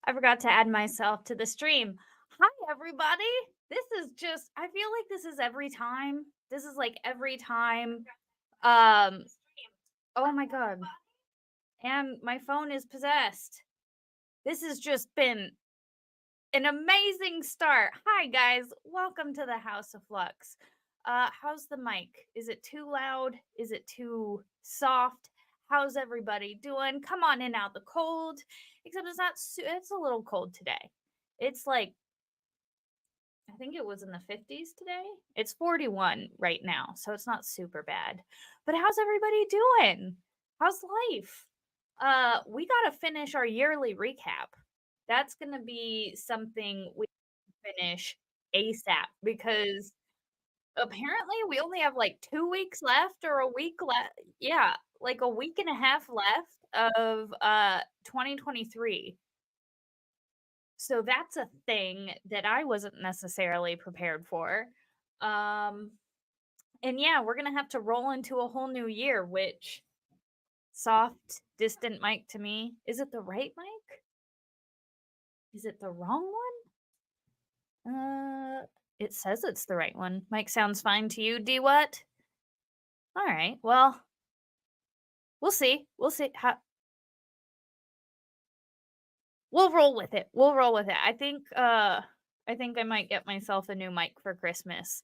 I forgot to add myself to the stream. Hi, everybody. This is just, I feel like this is every time. This is like every time. Um, oh my God. And my phone is possessed. This has just been an amazing start. Hi, guys. Welcome to the House of Flux. How's the mic? Is it too loud? Is it too soft? How's everybody doing? Come on in out the cold. Except it's not, it's a little cold today. It's like, I think it was in the 50s today. It's 41 right now, so it's not super bad. But how's everybody doing? How's life? We got to finish our yearly recap. That's going to be something we finish ASAP because apparently we only have like 2 weeks left or a week left. Yeah, like a week and a half left of 2023. So that's a thing that I wasn't necessarily prepared for. Um and yeah, we're going to have to roll into a whole new year, which soft distant mic to me. Is it the right mic? Is it the wrong one? It says it's the right one. Mic sounds fine to you, D what? All right. Well, we'll see. We'll see how we'll roll with it. We'll roll with it. I think I might get myself a new mic for Christmas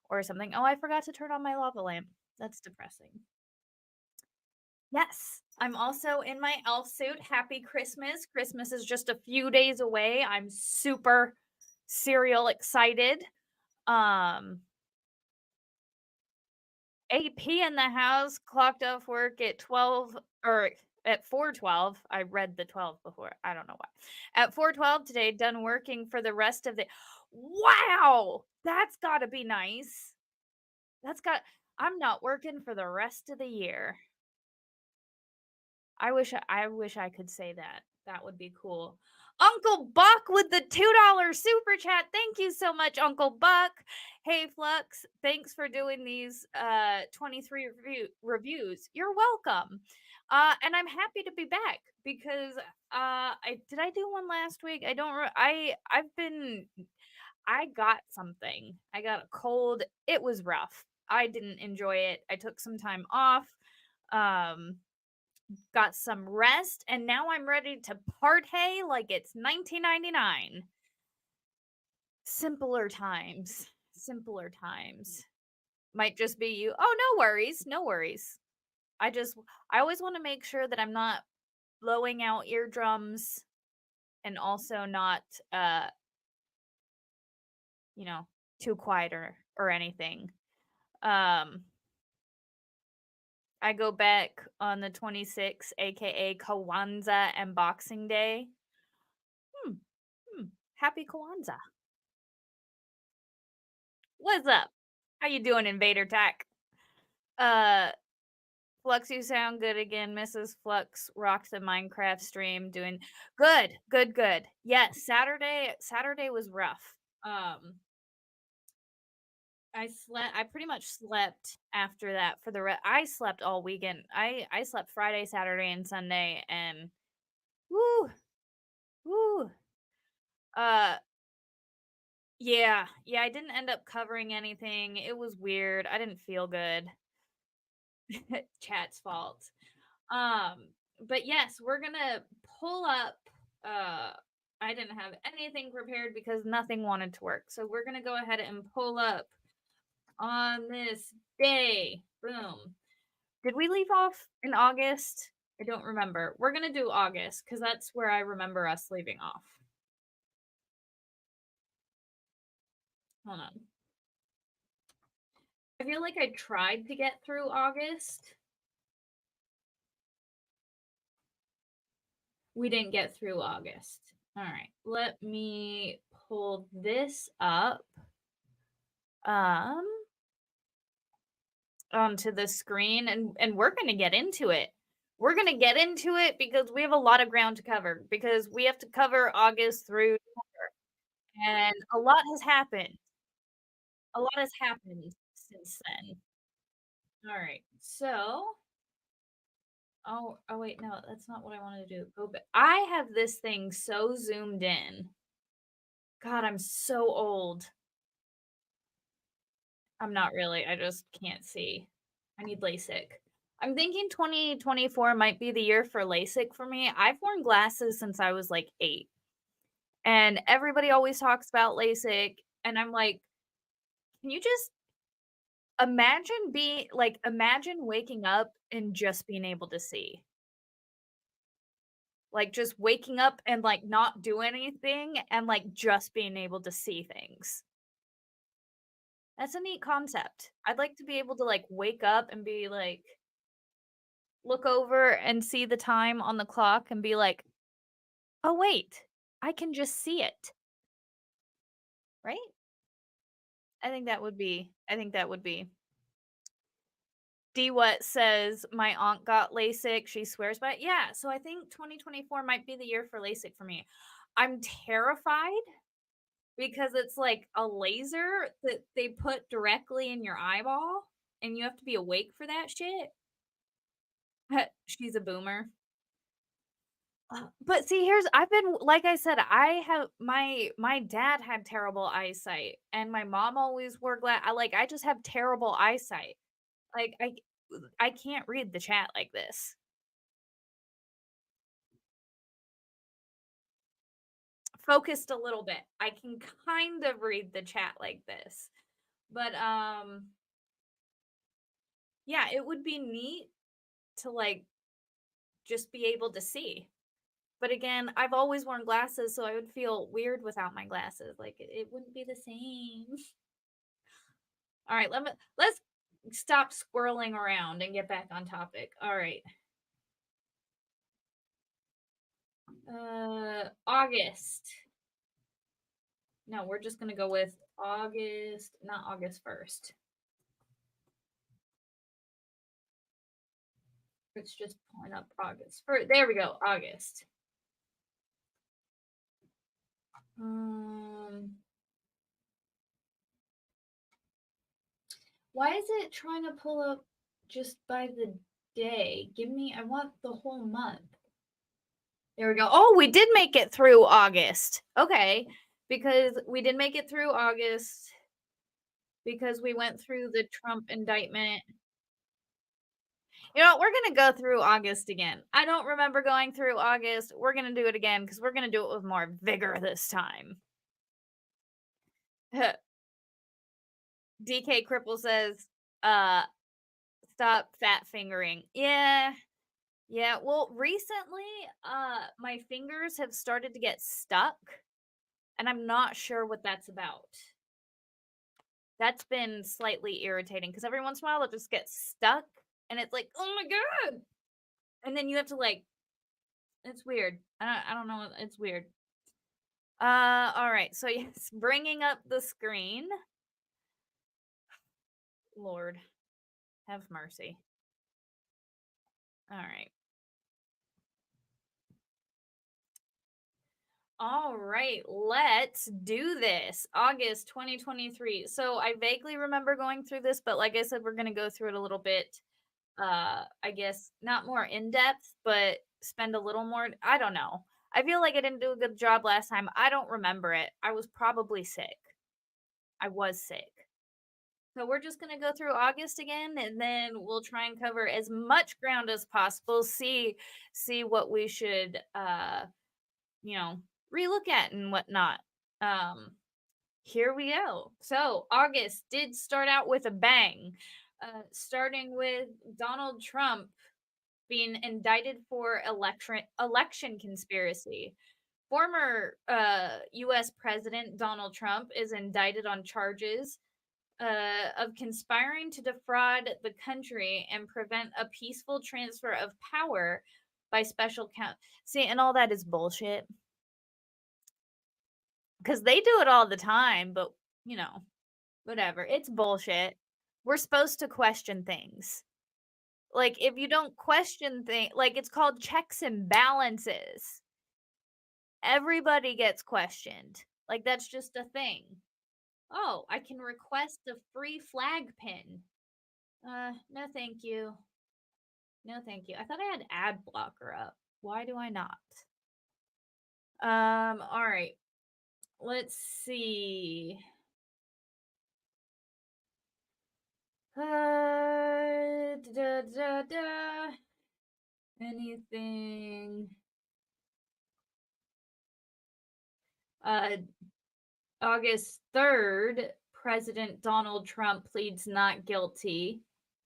or something. Oh, I forgot to turn on my lava lamp. That's depressing. Yes, I'm also in my elf suit. Happy Christmas. Christmas is just a few days away. I'm super serial excited. Um AP in the house, clocked off work at 12 or at 4:12. I read the 12 before. I don't know why. At 4:12 today, done working for the rest of the Wow! That's got to be nice. That's got I'm not working for the rest of the year. I wish I could say that. That would be cool. Uncle Buck with the $2 super chat. Thank you so much, Uncle Buck. Hey Flux, thanks for doing these 23 reviews. You're welcome. And I'm happy to be back because I do one last week. I don't I got something. I got a cold. It was rough. I didn't enjoy it. I took some time off. Um got some rest, and now I'm ready to partay like it's 1999. Simpler times. Simpler times. Might just be you. Oh, no worries. No worries. I always want to make sure that I'm not blowing out eardrums and also not you know, too quiet or anything. Um I go back on the 26th, aka Kwanzaa and Boxing Day. Hmm. Hmm. Happy Kwanzaa. What's up? How you doing, Invader Tech? Uh, Flux, you sound good again. Mrs. Flux rocked the Minecraft stream doing good, good, good. Yes, Saturday was rough. I pretty much slept after that for I slept all weekend. I slept Friday, Saturday, and Sunday, and woo, woo. Uh, yeah, I didn't end up covering anything. It was weird. I didn't feel good. Chat's fault. But yes, we're gonna pull up. Uh, I didn't have anything prepared because nothing wanted to work. So we're gonna go ahead and pull up on this day. Boom. Did we leave off in August? I don't remember. We're gonna do August because that's where I remember us leaving off. Hold on. I feel like I tried to get through August. We didn't get through August. All right, let me pull this up um onto the screen and we're going to get into it. We're going to get into it because we have a lot of ground to cover because we have to cover August through and a lot has happened. A lot has happened since then. All right. So, Oh wait, no, that's not what I wanted to do. Go back. I have this thing so zoomed in. God, I'm so old. I'm not really. I just can't see. I need LASIK. I'm thinking 2024 might be the year for LASIK for me. I've worn glasses since I was like 8, and everybody always talks about LASIK, and I'm like, can you just imagine waking up and just being able to see? Like, just waking up and, like, not do anything and, like, just being able to see things. That's a neat concept. I'd like to be able to, like, wake up and be like look over and see the time on the clock and be like, "Oh, wait, I can just see it." Right? I think that would be. D What says, "My aunt got LASIK, she swears by it." Yeah, so I think 2024 might be the year for LASIK for me. I'm terrified because it's like a laser that they put directly in your eyeball, and you have to be awake for that shit. She's a boomer. But see, I've been like I said, I have my dad had terrible eyesight, and my mom always wore I just have terrible eyesight. Like, I can't read the chat like this. Focused a little bit. I can kind of read the chat like this. But, yeah, it would be neat to, like, just be able to see. But again, I've always worn glasses, so I would feel weird without my glasses. Like, it wouldn't be the same. Alright, let's stop squirreling around and get back on topic. Alright. August. No, we're just gonna go with August, not August 1st. It's just pulling up August. There we go, August. Um, why is it trying to pull up just by the day? I want the whole month. There we go. Oh, we did make it through August. Okay. Because we did make it through August because we went through the Trump indictment. You know, we're going to go through August again. I don't remember going through August. We're going to do it again because we're going to do it with more vigor this time. DK Cripple says, uh, stop fat fingering. Yeah. Yeah. Well, recently, my fingers have started to get stuck, and I'm not sure what that's about. That's been slightly irritating because every once in a while it just gets stuck, and it's like, oh my God. And then you have to like, it's weird. I don't know. It's weird. All right. So yes, bringing up the screen. Lord, have mercy. All right. All right, let's do this. August 2023. So I vaguely remember going through this, but like I said, we're going to go through it a little bit. I guess not more in depth, but spend a little more. I don't know. I feel like I didn't do a good job last time. I don't remember it. I was probably sick. I was sick. So we're just going to go through August again, and then we'll try and cover as much ground as possible. See what we should you know, relook at and whatnot. Um, Here we go. So August did start out with a bang, starting with Donald Trump being indicted for election conspiracy. Former U.S. President Donald Trump is indicted on charges of conspiring to defraud the country and prevent a peaceful transfer of power by special count. See, and all that is bullshit because they do it all the time, but you know, whatever. It's bullshit. We're supposed to question things. Like, if you don't question things, like, it's called checks and balances. Everybody gets questioned. Like, that's just a thing. Oh, I can request a free flag pin. No, thank you. No, thank you. I thought I had ad blocker up. Why do I not? All right. Let's see. Da, da, da. Anything? Uh, August 3rd, President Donald Trump pleads not guilty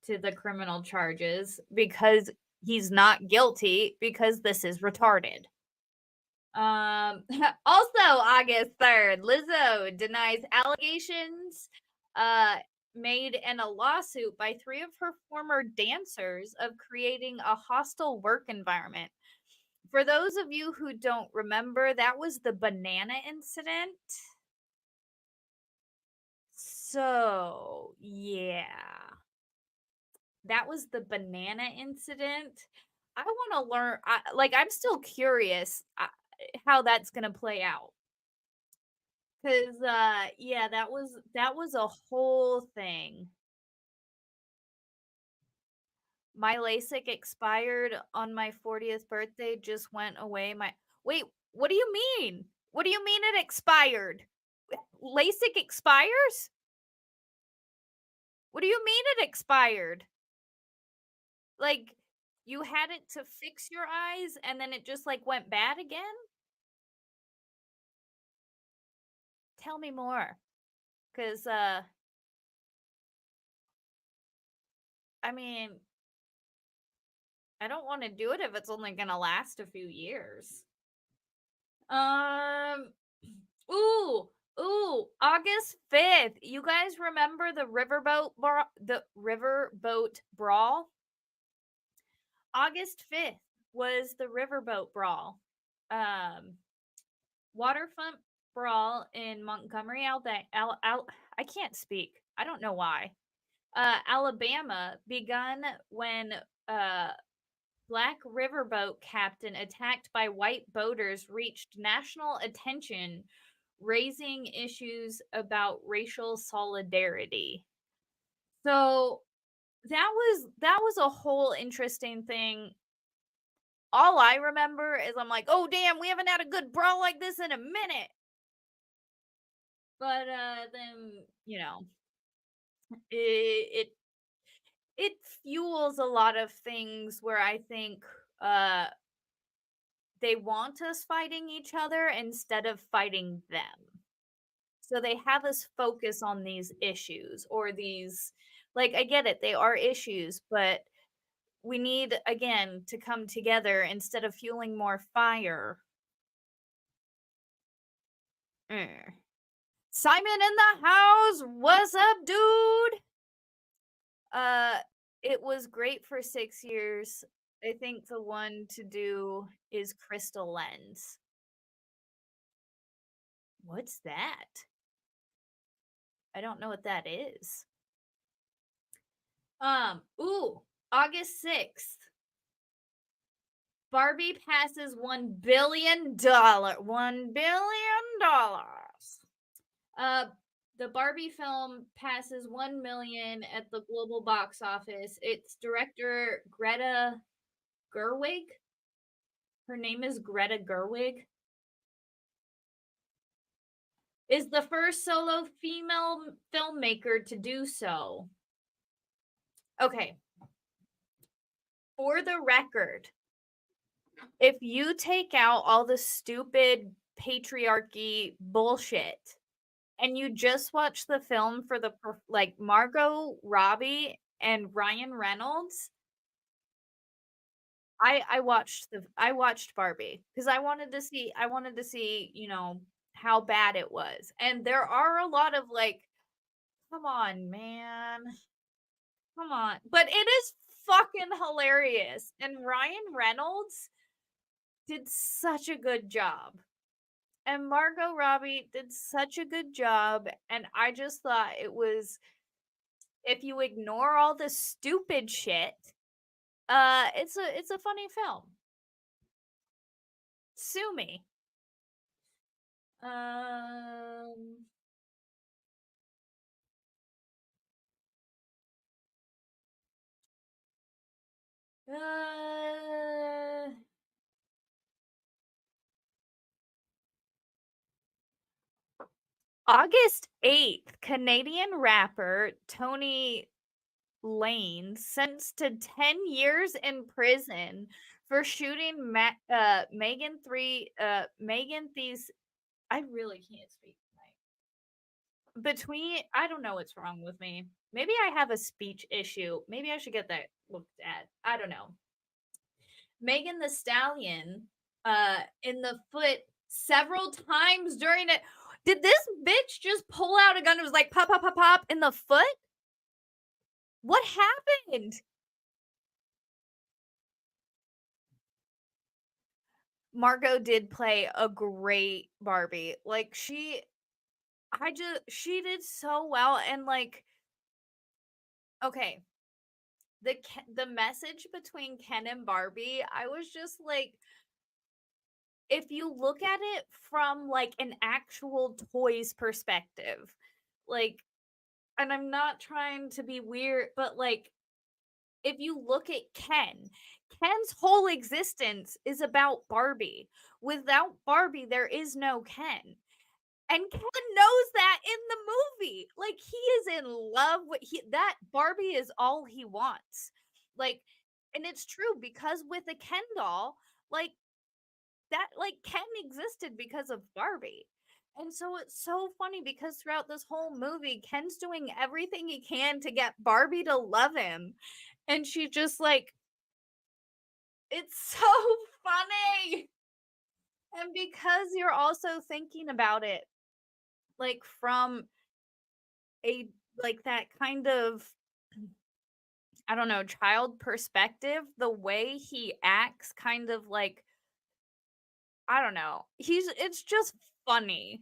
to the criminal charges because he's not guilty because this is retarded. Also August 3rd, Lizzo denies allegations uh made in a lawsuit by three of her former dancers of creating a hostile work environment. For those of you who don't remember, that was the banana incident. So, yeah. That was the banana incident. I want to learn I'm still curious how that's going to play out. Cause yeah, that was a whole thing. My LASIK expired on my 40th birthday, just went away. My Wait, what do you mean? What do you mean it expired? LASIK expires? What do you mean it expired? Like you had it to fix your eyes and then it just like went bad again? Tell me more. Cause I mean, I don't want to do it if it's only gonna last a few years. Um, August 5th. You guys remember the riverboat brawl? August 5th was the riverboat brawl. Um, waterfront brawl in Montgomery, I can't speak. I don't know why. Alabama begun when Black riverboat captain attacked by white boaters reached national attention, raising issues about racial solidarity. So that was a whole interesting thing. All I remember is I'm like, "Oh damn, we haven't had a good brawl like this in a minute." But then, it it fuels a lot of things where I think uh they want us fighting each other instead of fighting them. So they have us focus on these issues or these, like, I get it, they are issues, but we need again to come together instead of fueling more fire. Mm. Simon in the house, what's up, dude? Uh, it was great for 6 years. I think the one to do is Crystal Lens. What's that? I don't know what that is. August 6th. Barbie passes $1 billion. $1 billion. Uh the Barbie film passes 1 million at the global box office. Its director Greta Gerwig. Her name is Greta Gerwig. Is the first solo female filmmaker to do so. Okay. For the record, if you take out all the stupid patriarchy bullshit and you just watch the film for the like Margot Robbie and Ryan Reynolds, I watched Barbie because I wanted to see, how bad it was. And there are a lot of like, come on, man. Come on. But it is fucking hilarious. And Ryan Reynolds did such a good job. And Margot Robbie did such a good job. And I just thought it was, if you ignore all the stupid shit, it's a funny film. Sue me. Um Uh, August 8th, Canadian rapper Tony Lane sentenced to 10 years in prison for shooting Megan Thie's. I really can't speak tonight. I don't know what's wrong with me. Maybe I have a speech issue. Maybe I should get that looked at. I don't know. Megan the Stallion in the foot several times during it. Did this bitch just pull out a gun and was like pop pop pop pop in the foot? What happened? Margot did play a great Barbie. Like she did so well, and like, okay, the message between Ken and Barbie, I was just like, if you look at it from like an actual toys perspective, like, and I'm not trying to be weird, but like, if you look at Ken's whole existence is about Barbie. Without Barbie, there is no Ken. And Ken knows that in the movie. Like, he is in love with that Barbie is all he wants. Like, and it's true because with a Ken doll, like that, like Ken existed because of Barbie. And so it's so funny because throughout this whole movie, Ken's doing everything he can to get Barbie to love him. And she just like, it's so funny. And because you're also thinking about it, like from a like that kind of, I don't know, child perspective, the way he acts kind of like, I don't know. It's just funny.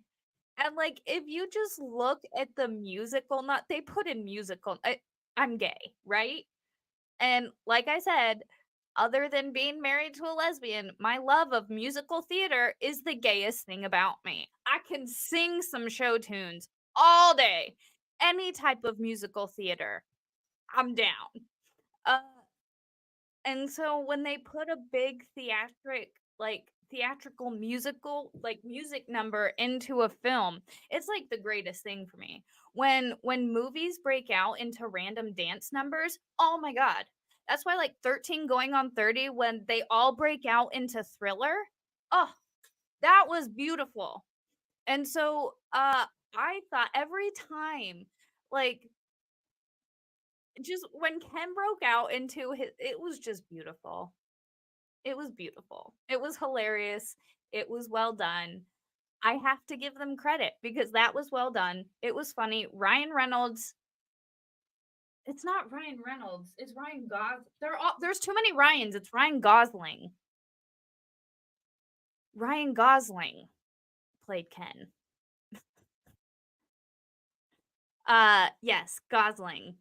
And like if you just look at the musical, not they put in musical, I'm gay, right? And like I said, other than being married to a lesbian, my love of musical theater is the gayest thing about me. I can sing some show tunes all day. Any type of musical theater, I'm down. Uh, and so when they put a big theatrical musical like music number into a film, it's like the greatest thing for me. When movies break out into random dance numbers, oh my god. That's why like 13 going on 30 when they all break out into Thriller. Oh, that was beautiful. And so I thought every time like just when Ken broke out into his, it was just beautiful. It was beautiful. It was hilarious. It was well done. I have to give them credit because that was well done. It was funny. Ryan Reynolds. It's not Ryan Reynolds. It's Ryan Gos. There's too many Ryans. It's Ryan Gosling. Ryan Gosling played Ken. Yes, Gosling.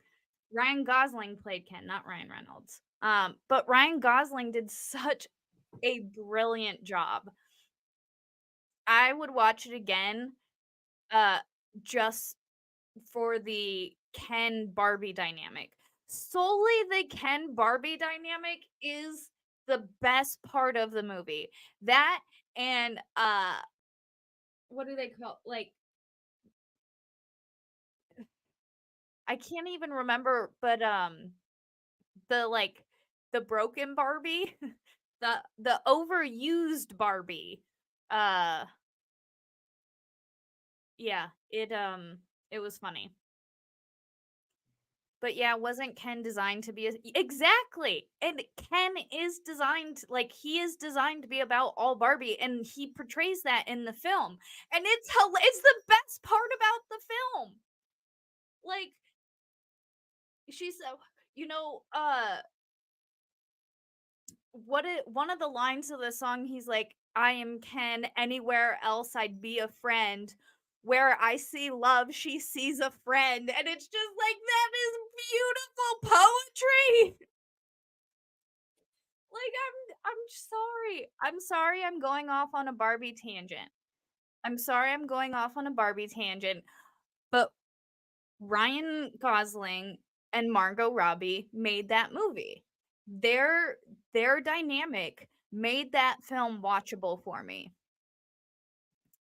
Ryan Gosling played Ken, not Ryan Reynolds. But Ryan Gosling did such a brilliant job. I would watch it again uh just for the Ken Barbie dynamic. Solely the Ken Barbie dynamic is the best part of the movie. That and what do they call, like, I can't even remember, but the like the broken Barbie, the overused Barbie. Uh yeah, it was funny. But yeah, wasn't Ken designed to be exactly? And Ken is designed like he is designed to be about all Barbie, and he portrays that in the film, and it's the best part about the film. Like she's, you know, one of the lines of the song, he's like, "I am Ken. Anywhere else, I'd be a friend. Where I see love, she sees a friend," and it's just like that is beautiful poetry. Like, I'm sorry. I'm sorry I'm going off on a Barbie tangent. I'm sorry I'm going off on a Barbie tangent, but Ryan Gosling and Margot Robbie made that movie. their their dynamic made that film watchable for me.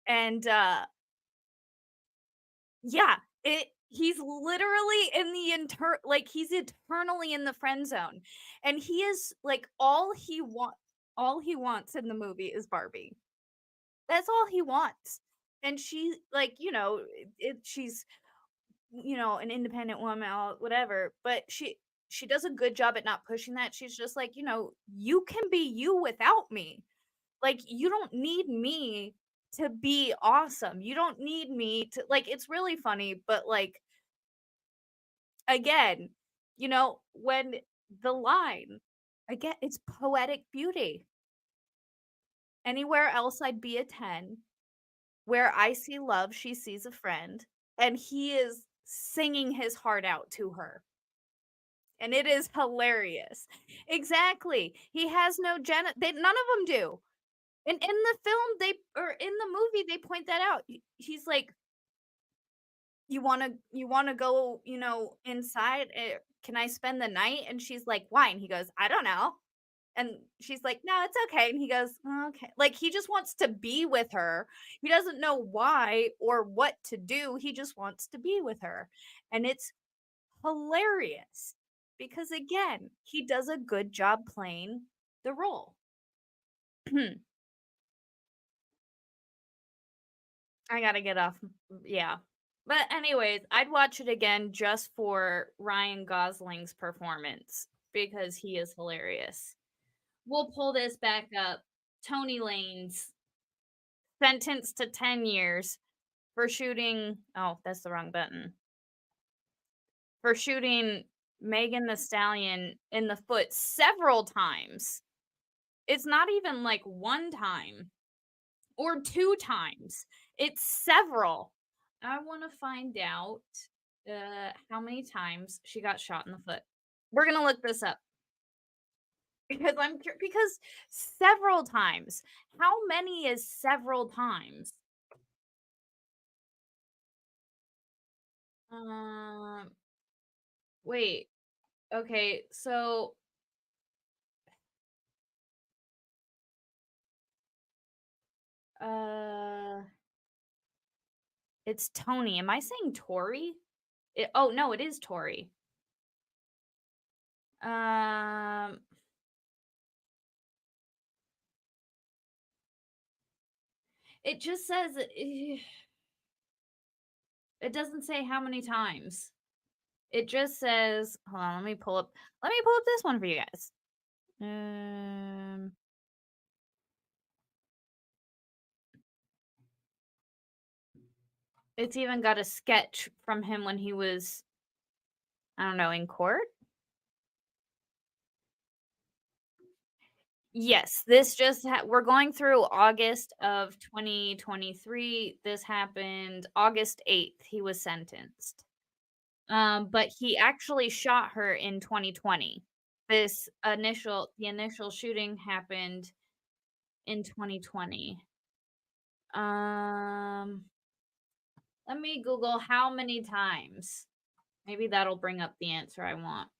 And yeah, it he's literally in the like he's eternally in the friend zone. And he is like all he wants in the movie is Barbie. That's all he wants. And she like, she's an independent woman, all whatever, but she does a good job at not pushing that. She's just like, you can be you without me. Like, you don't need me to be awesome. You don't need me to like it's really funny, but like again, when the line again, it's poetic beauty. Anywhere else I'd be a 10. Where I see love, she sees a friend, and he is singing his heart out to her. And it is hilarious. Exactly. He has no they none of them do. And in the film, or in the movie, they point that out. He's like, "You wanna go, inside? Can I spend the night?" And she's like, "Why?" And he goes, "I don't know." And she's like, "No, it's okay." And he goes, "Oh, okay." Like, he just wants to be with her. He doesn't know why or what to do. He just wants to be with her. And it's hilarious because, again, he does a good job playing the role. I gotta get off. Yeah. But, anyways, I'd watch it again just for Ryan Gosling's performance because he is hilarious. We'll pull this back up. Tony Lane's sentenced to 10 years for shooting oh, that's the wrong button. For shooting Megan the Stallion in the foot several times. It's not even like one time or two times. It's several. I want to find out how many times she got shot in the foot. We're going to look this up because because several times. How many is several times? Um wait. Okay, so uh it's Tony. Am I saying Tori? Oh no, it is Tori. Um it just says it doesn't say how many times. It just says hold on, let me pull up this one for you guys. Um it's even got a sketch from him when he was I don't know, in court? Yes, this just we're going through August of 2023. This happened August 8th, he was sentenced. But he actually shot her in 2020. The initial shooting happened in 2020. Um, Let me Google how many times. Maybe that'll bring up the answer I want.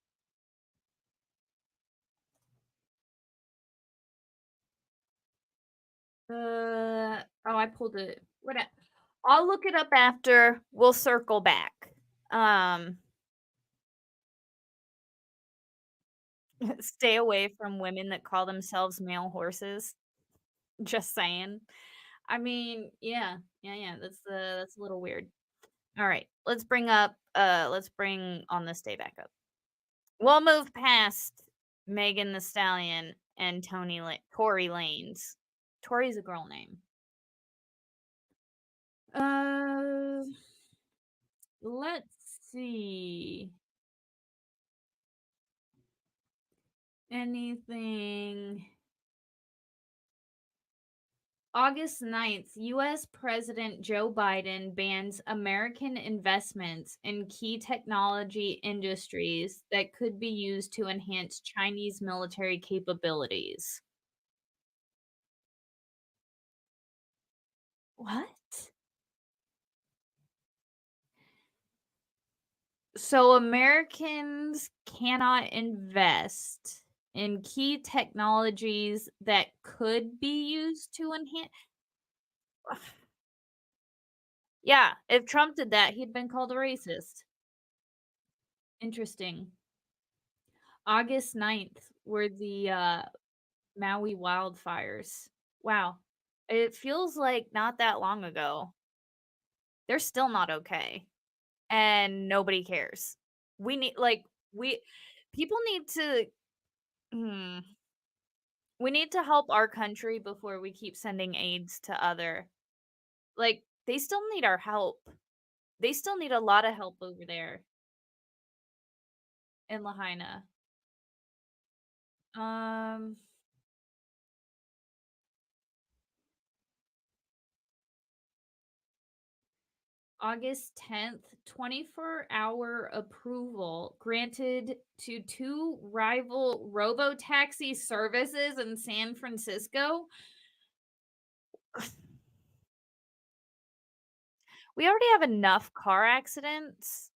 Oh, I pulled it. I'll look it up after. We'll circle back. Um, Stay away from women that call themselves male horses. Just saying. I mean, yeah, yeah, yeah. That's a little weird. All right, let's bring on this day back up. We'll move past Megan the Stallion and Tory Lanes. Tori's a girl name. Uh, let's see. Anything August 9th, US President Joe Biden bans American investments in key technology industries that could be used to enhance Chinese military capabilities. What? So Americans cannot invest. in key technologies that could be used to enhance. Yeah, if Trump did that, he'd been called a racist. Interesting. August 9th were the, Maui wildfires. Wow. It feels like not that long ago. They're still not okay, and nobody cares. We need like, we people need to hmm, we need to help our country before we keep sending aids to other like, they still need our help. They still need a lot of help over there in Lahaina. Um, August 10th, 24-hour approval granted to 2 rival robo-taxi services in San Francisco. We already have enough car accidents.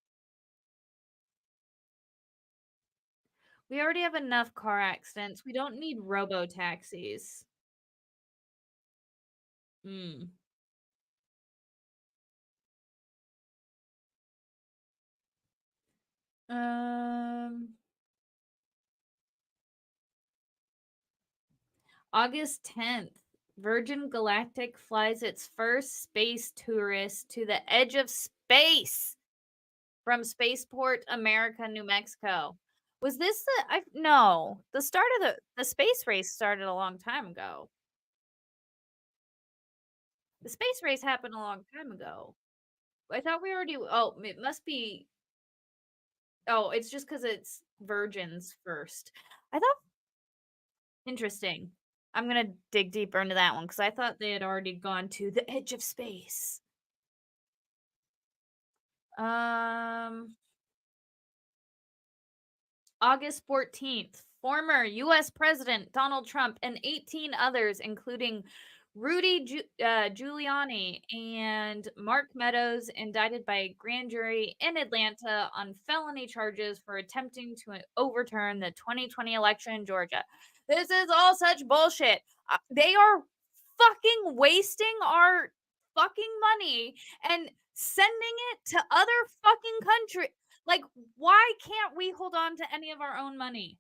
We already have enough car accidents. We don't need robo-taxis. Mm. Um, August 10th, Virgin Galactic flies its first space tourist to the edge of space from Spaceport America, New Mexico. Was this the I no, the start of the space race started a long time ago. The space race happened a long time ago. I thought we already oh, it must be oh, it's just because it's Virgin's first. I thought interesting. I'm gonna dig deeper into that one because I thought they had already gone to the edge of space. Um, August 14th, former US President Donald Trump and 18 others, including Giuliani and Mark Meadows, indicted by a grand jury in Atlanta on felony charges for attempting to overturn the 2020 election in Georgia. This is all such bullshit. They are fucking wasting our fucking money and sending it to other fucking countries. Like, why can't we hold on to any of our own money?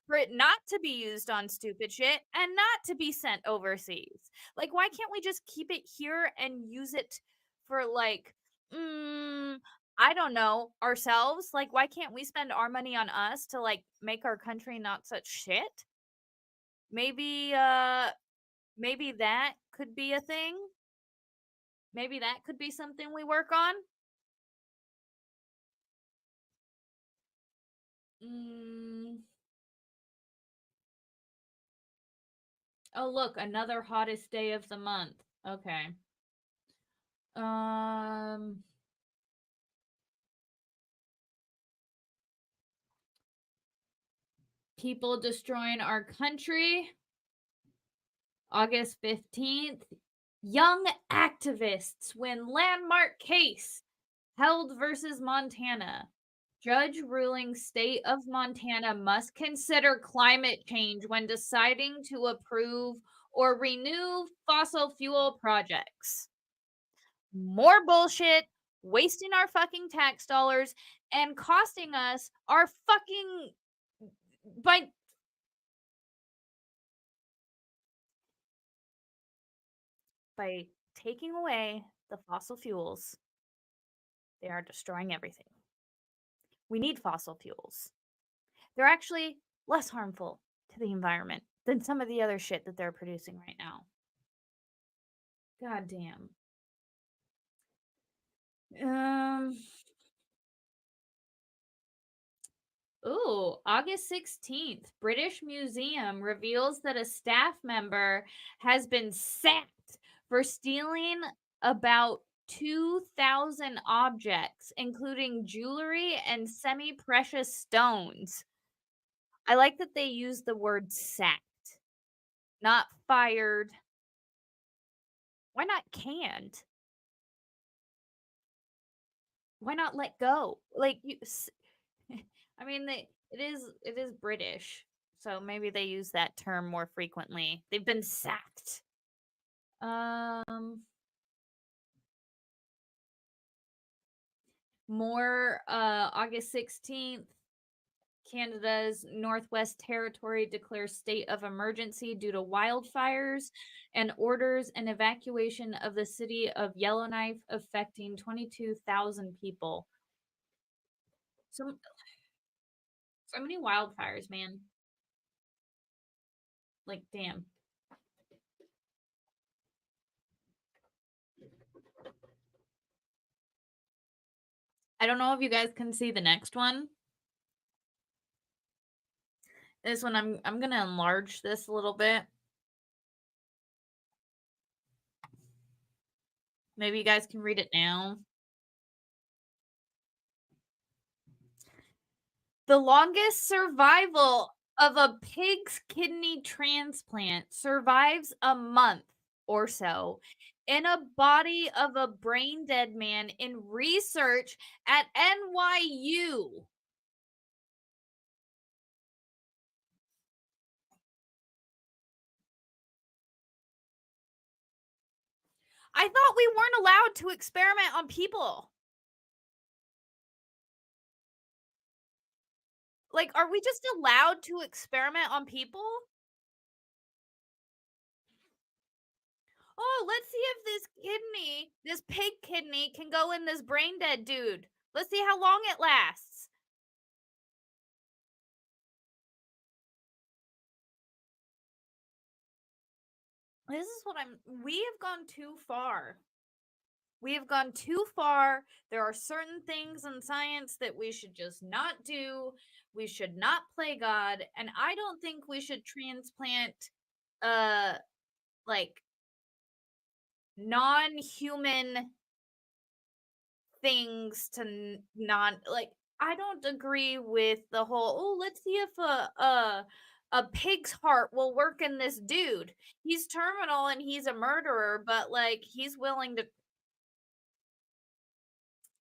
For it not to be used on stupid shit and not to be sent overseas. Like, why can't we just keep it here and use it for like, mm, I don't know, ourselves? Like, why can't we spend our money on us to like make our country not such shit? Maybe, maybe that could be a thing. Maybe that could be something we work on. Mm, oh, look, another hottest day of the month. Okay. Um, People destroying our country. August 15th. Young activists win landmark case held versus Montana. Judge ruling state of Montana must consider climate change when deciding to approve or renew fossil fuel projects. More bullshit, wasting our fucking tax dollars and costing us our fucking by by taking away the fossil fuels, they are destroying everything. We need fossil fuels. They're actually less harmful to the environment than some of the other shit that they're producing right now. God damn. Um Ooh, August 16th, British Museum reveals that a staff member has been sacked for stealing about 2,000 objects, including jewelry and semi precious stones. I like that they use the word sacked, not fired. Why not canned? Why not let go? Like I mean, it is British. So maybe they use that term more frequently. They've been sacked. Um, more August 16th, Canada's Northwest Territory declares state of emergency due to wildfires and orders an evacuation of the city of Yellowknife, affecting 22,000 people. So, so many wildfires, man. Like, damn. I don't know if you guys can see the next one. This one, I'm gonna enlarge this a little bit. Maybe you guys can read it now. The longest survival of a pig's kidney transplant survives a month or so in a body of a brain dead man in research at NYU. I thought we weren't allowed to experiment on people. Like, are we just allowed to experiment on people? Oh, let's see if this pig kidney, can go in this brain dead dude. Let's see how long it lasts. This is what we have gone too far. We have gone too far. There are certain things in science that we should just not do. We should not play God. And I don't think we should transplant uh like non-human things to non like I don't agree with the whole, oh, let's see if a pig's heart will work in this dude. He's terminal and he's a murderer, but like he's willing to.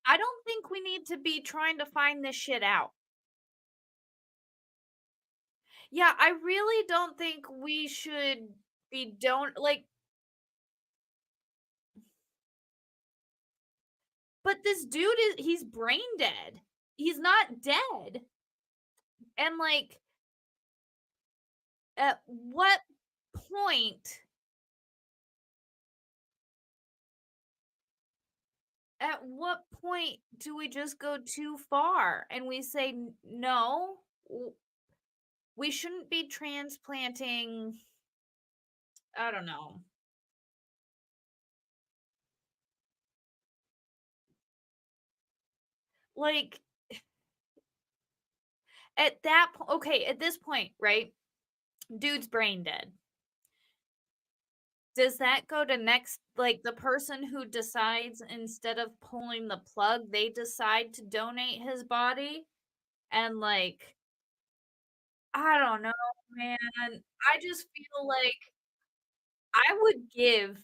I don't think we need to be trying to find this shit out. Yeah, I really don't think we should be don't like, but this dude he's brain dead. He's not dead. And like at point what point do we just go too far and we say no, we shouldn't be transplanting, I don't know. Like at that okay, at this point, right? Dude's brain dead. Does that go to next, like the person who decides instead of pulling the plug, they decide to donate his body? And like, I don't know, man. I just feel like I would give,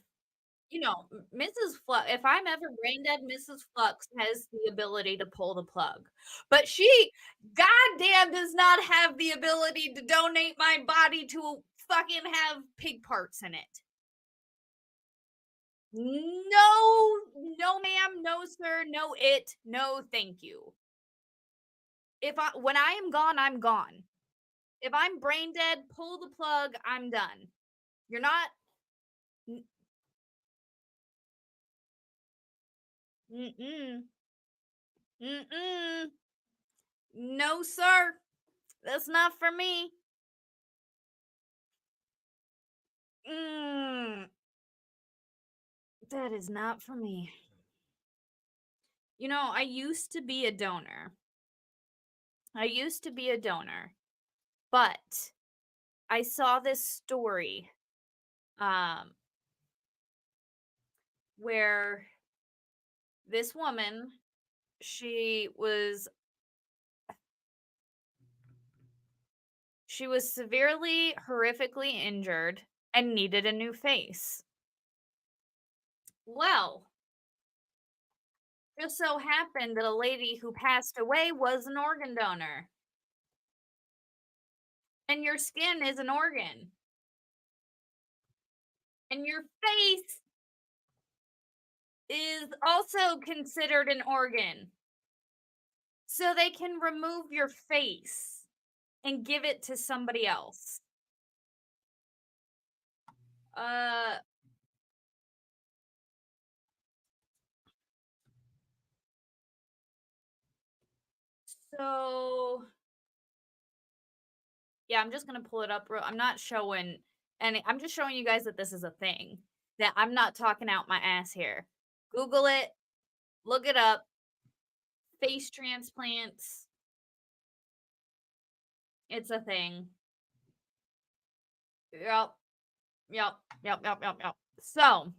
Mrs. Flux, if I'm ever brain dead, Mrs. Flux has the ability to pull the plug. But she, goddamn, does not have the ability to donate my body to fucking have pig parts in it. No, no, ma'am, no, sir, no, no, thank you. When I am gone, I'm gone. If I'm brain dead, pull the plug, I'm done. You're not. Mm-mm. Mm-mm. No, sir. That's not for me. Mm, that is not for me. I used to be a donor. But I saw this story um where this woman, she was severely horrifically injured and needed a new face. Well, just so happened that a lady who passed away was an organ donor. And your skin is an organ. And your face is also considered an organ. So they can remove your face and give it to somebody else. Uh, so yeah, I'm just gonna pull it up. I'm not showing any. I'm just showing you guys that this is a thing. That I'm not talking out my ass here. Google it. Look it up. Face transplants. It's a thing. Yep. Yep. Yep. Yep. Yep. Yep. So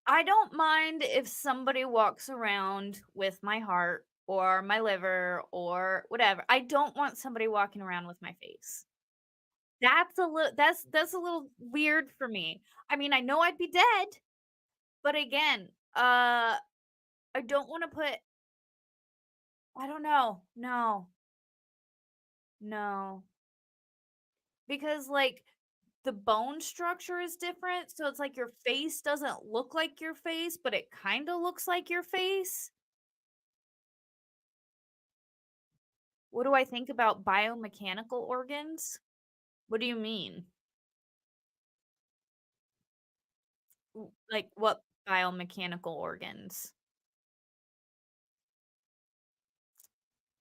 I don't mind if somebody walks around with my heart or my liver or whatever. I don't want somebody walking around with my face. That's a little weird for me. I mean, I know I'd be dead, but again, I don't want to put I don't know. No. No. Because like the bone structure is different, so it's like your face doesn't look like your face, but it kind of looks like your face. What do I think about biomechanical organs? What do you mean? Like what biomechanical organs?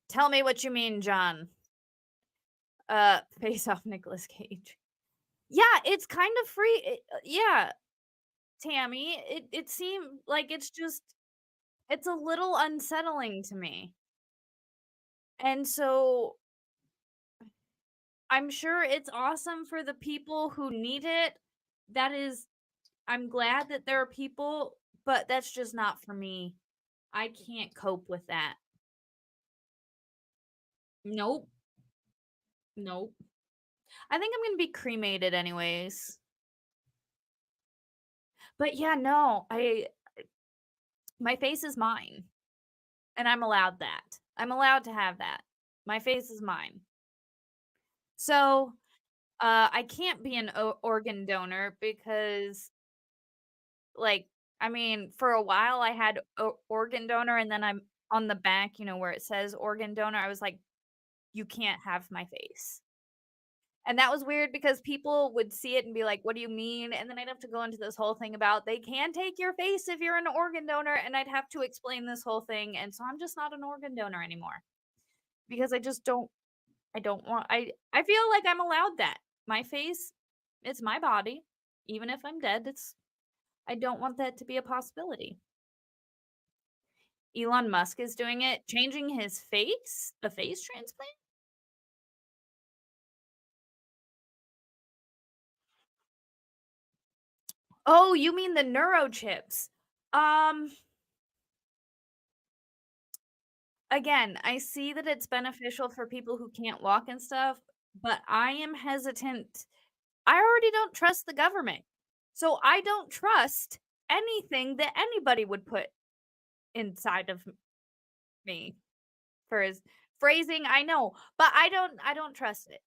Tell me what you mean, John. Face off Nicolas Cage. Yeah, it's kind of free. Yeah, Tammy. It seemed like it's a little unsettling to me. And so I'm sure it's awesome for the people who need it. That is I'm glad that there are people, but that's just not for me. I can't cope with that. Nope. Nope. I think I'm gonna be cremated anyways. But yeah, no, I my face is mine, and I'm allowed that. I'm allowed to have that. My face is mine. So, I can't be an organ donor because, like, I mean, for a while I had organ donor, and then I'm on the back, where it says organ donor. I was like, you can't have my face. And that was weird because people would see it and be like, "What do you mean?" And then I'd have to go into this whole thing about they can take your face if you're an organ donor, and I'd have to explain this whole thing. And so I'm just not an organ donor anymore because I don't want I feel like I'm allowed that. My face, it's my body. Even if I'm dead, it's I don't want that to be a possibility. Elon Musk is doing it, changing his face, a face transplant? Oh, you mean the neurochips. Um Again, I see that it's beneficial for people who can't walk and stuff, but I am hesitant. I already don't trust the government. So I don't trust anything that anybody would put inside of me for his phrasing. I know, but I don't trust it.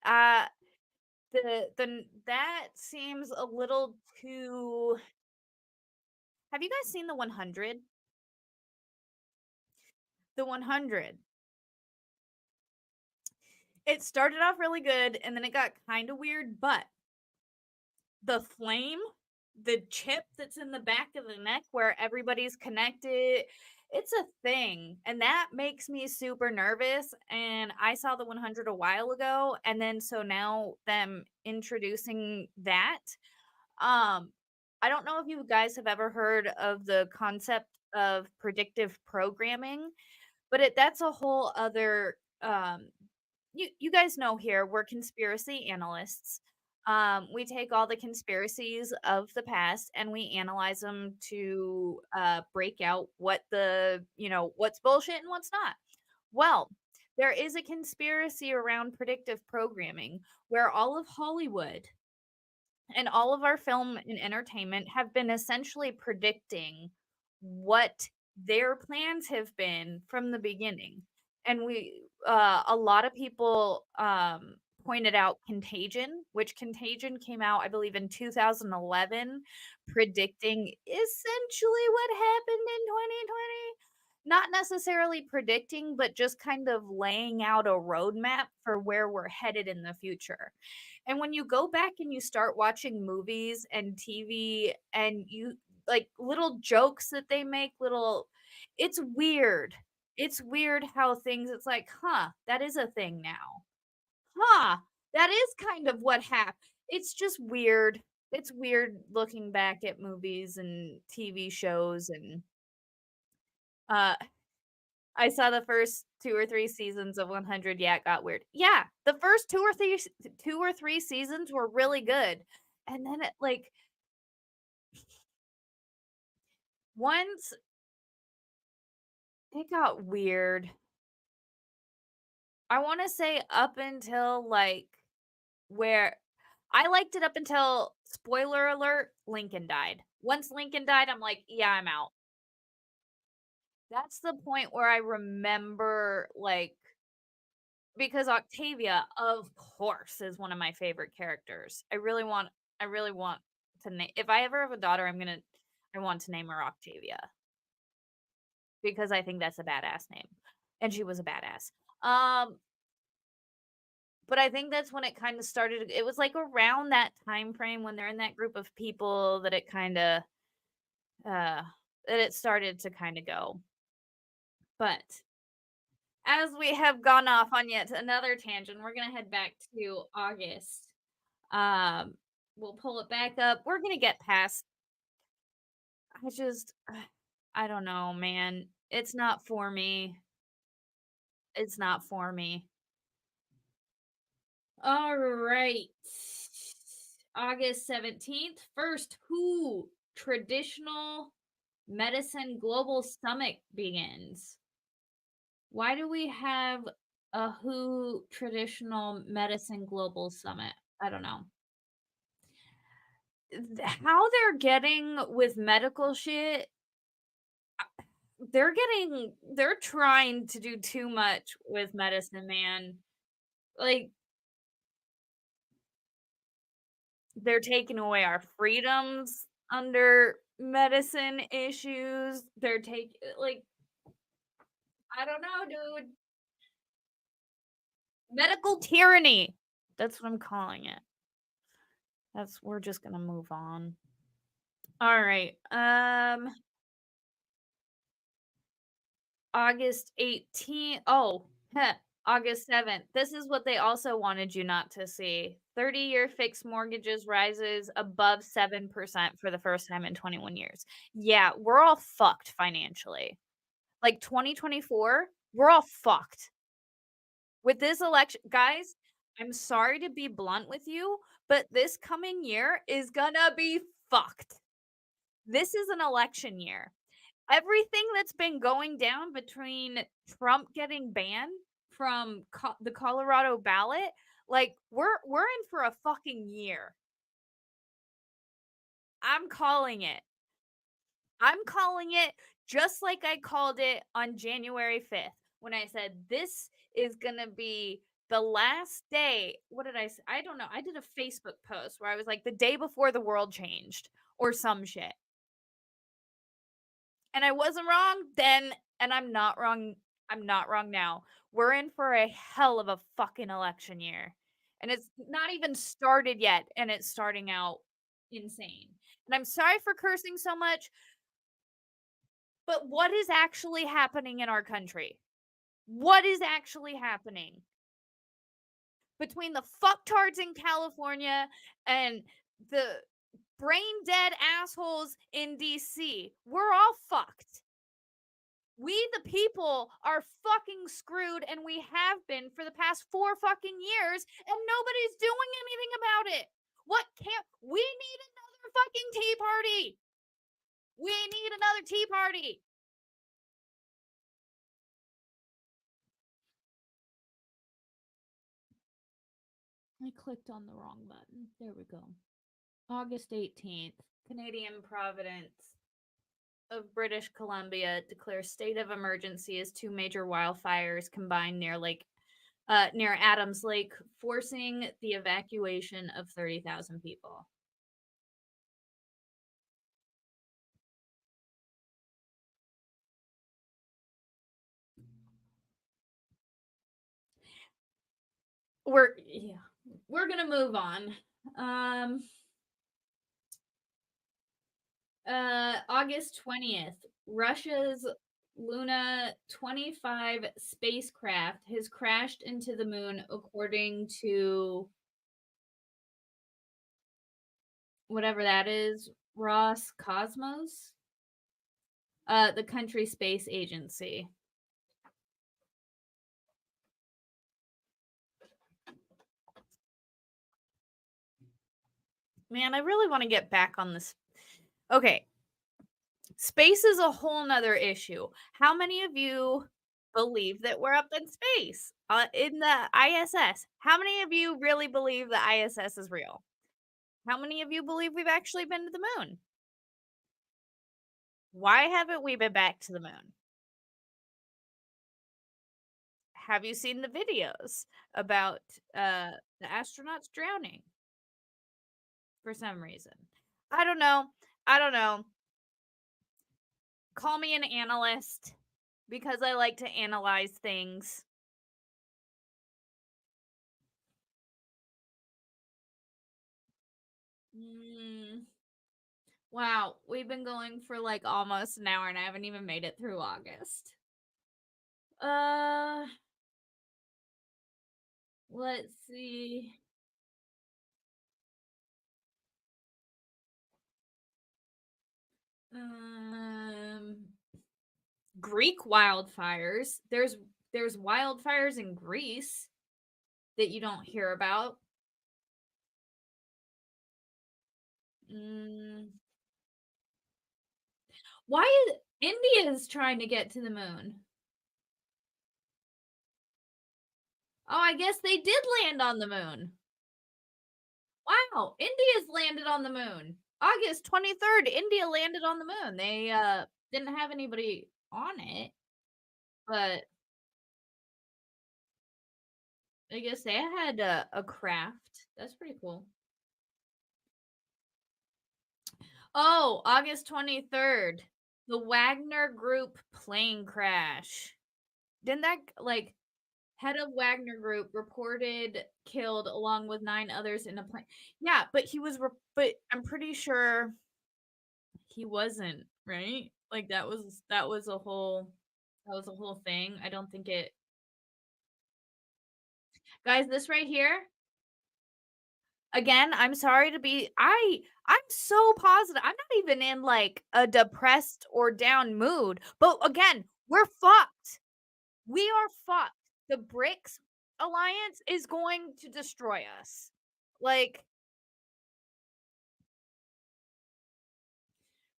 Uh that seems a little too. Have you guys seen the 100? The 100. It started off really good and then it got kind of weird, but the flame, the chip that's in the back of the neck where everybody's connected, it's a thing, and that makes me super nervous, and I saw the 100 a while ago, and then so now them introducing that, um, I don't know if you guys have ever heard of the concept of predictive programming, but that's a whole other you guys know here we're conspiracy analysts. We take all the conspiracies of the past and we analyze them to break out what's bullshit and what's not. Well, there is a conspiracy around predictive programming where all of Hollywood and all of our film and entertainment have been essentially predicting what their plans have been from the beginning. and a lot of people pointed out Contagion, which Contagion came out, I believe, in 2011, predicting essentially what happened in 2020. Not necessarily predicting, but just kind of laying out a roadmap for where we're headed in the future. And when you go back and you start watching movies and TV and you like little jokes that they make, little it's weird. It's weird how things it's like, "Huh, that is a thing now. Huh, that is kind of what happened." It's just weird. It's weird looking back at movies and TV shows and, uh, I saw the first 2 or 3 seasons of 100, yeah, it got weird. Yeah, the first 2 or 3 seasons were really good, and then it, like, once it got weird. I wanna say up until, like, where I liked it up until spoiler alert, Lincoln died. Once Lincoln died, I'm like, "Yeah, I'm out." That's the point where I remember, like because Octavia, of course, is one of my favorite characters. I really want to name if I ever have a daughter, I want to name her Octavia because I think that's a badass name, and she was a badass. Um, but I think that's when it kinda started it was, like, around that time frame when they're in that group of people that it kinda, uh that it started to kinda go. But as we have gone off on yet another tangent, we're gonna head back to August. Um, we'll pull it back up. We're gonna get past I just I don't know, man. It's not for me. It's not for me. All right. August 17th, first WHO Traditional Medicine Global Summit begins. Why do we have a WHO Traditional Medicine Global Summit? I don't know. How they're getting with medical shit, they're trying to do too much with medicine, man. Like, they're taking away our freedoms under medicine issues. They're take like, I don't know, dude. Medical tyranny. That's what I'm calling it. That's we're just gonna move on. All right. August 18th. Oh, heh, August 7th. This is what they also wanted you not to see. 30-year fixed mortgages rises above 7% for the first time in 21 years. Yeah, we're all fucked financially. Like 2024, we're all fucked. With this election, guys, I'm sorry to be blunt with you, but this coming year is gonna be fucked. This is an election year. Everything that's been going down between Trump getting banned from the Colorado ballot, like we're in for a fucking year. I'm calling it. I'm calling it just like I called it on January 5th when I said this is going to be the last day. What did I say? I don't know. I did a Facebook post where I was like the day before the world changed or some shit. And I wasn't wrong then, and I'm not wrong now. We're in for a hell of a fucking election year. And it's not even started yet, and it's starting out insane. And I'm sorry for cursing so much, but what is actually happening in our country? What is actually happening? Between the fucktards in California and the brain dead assholes in DC, we're all fucked. We, the people, are fucking screwed, and we have been for the past 4 fucking years, and nobody's doing anything about it. What can't we need another fucking tea party? We need another tea party. I clicked on the wrong button. There we go. August 18th, Canadian Providence. of British Columbia declares state of emergency as two major wildfires combined near Adams Lake, forcing the evacuation of 30,000 people. Yeah, we're gonna move on. Um, August 20th, Russia's Luna 25 spacecraft has crashed into the moon, according to whatever that is, Roscosmos, the country space agency. Man, I really want to get back on this. Okay, space is a whole nother issue. How many of you believe that we're up in space in the ISS? How many of you really believe the ISS is real? How many of you believe we've actually been to the moon? Why haven't we been back to the moon? Have you seen the videos about the astronauts drowning for some reason? I don't know. I don't know. Call me an analyst because I like to analyze things. Mm, wow, we've been going for like almost an hour and I haven't even made it through August. Uh, let's see. Um, Greek wildfires. There's wildfires in Greece that you don't hear about. Mm, why is India's trying to get to the moon? Oh, I guess they did land on the moon. Wow, India's landed on the moon. August 23rd, India landed on the moon. They didn't have anybody on it, but I guess they had a craft. That's pretty cool. Oh, August 23rd, the Wagner Group plane crash. Didn't that like head of Wagner Group reported killed along with 9 others in a plane? Yeah, but but I'm pretty sure he wasn't, right? Like that was a whole thing. I don't think it Guys, this right here, again, I'm sorry to be I'm so positive. I'm not even in like a depressed or down mood. But again, we're fucked. We are fucked. The BRICS alliance is going to destroy us. Like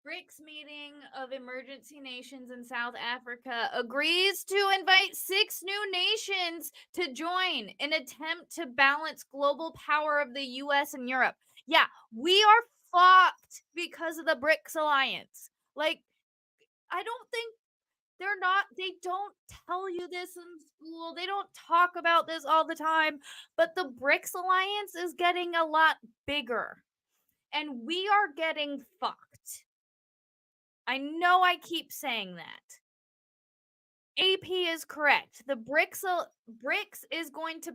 BRICS meeting of emergency nations in South Africa agrees to invite 6 new nations to join in attempt to balance global power of the US and Europe. Yeah, we are fucked because of the BRICS alliance. Like, I don't think they don't tell you this in school. They don't talk about this all the time, but the BRICS alliance is getting a lot bigger and we are getting fucked. I know I keep saying that. AP is correct. The BRICS is going to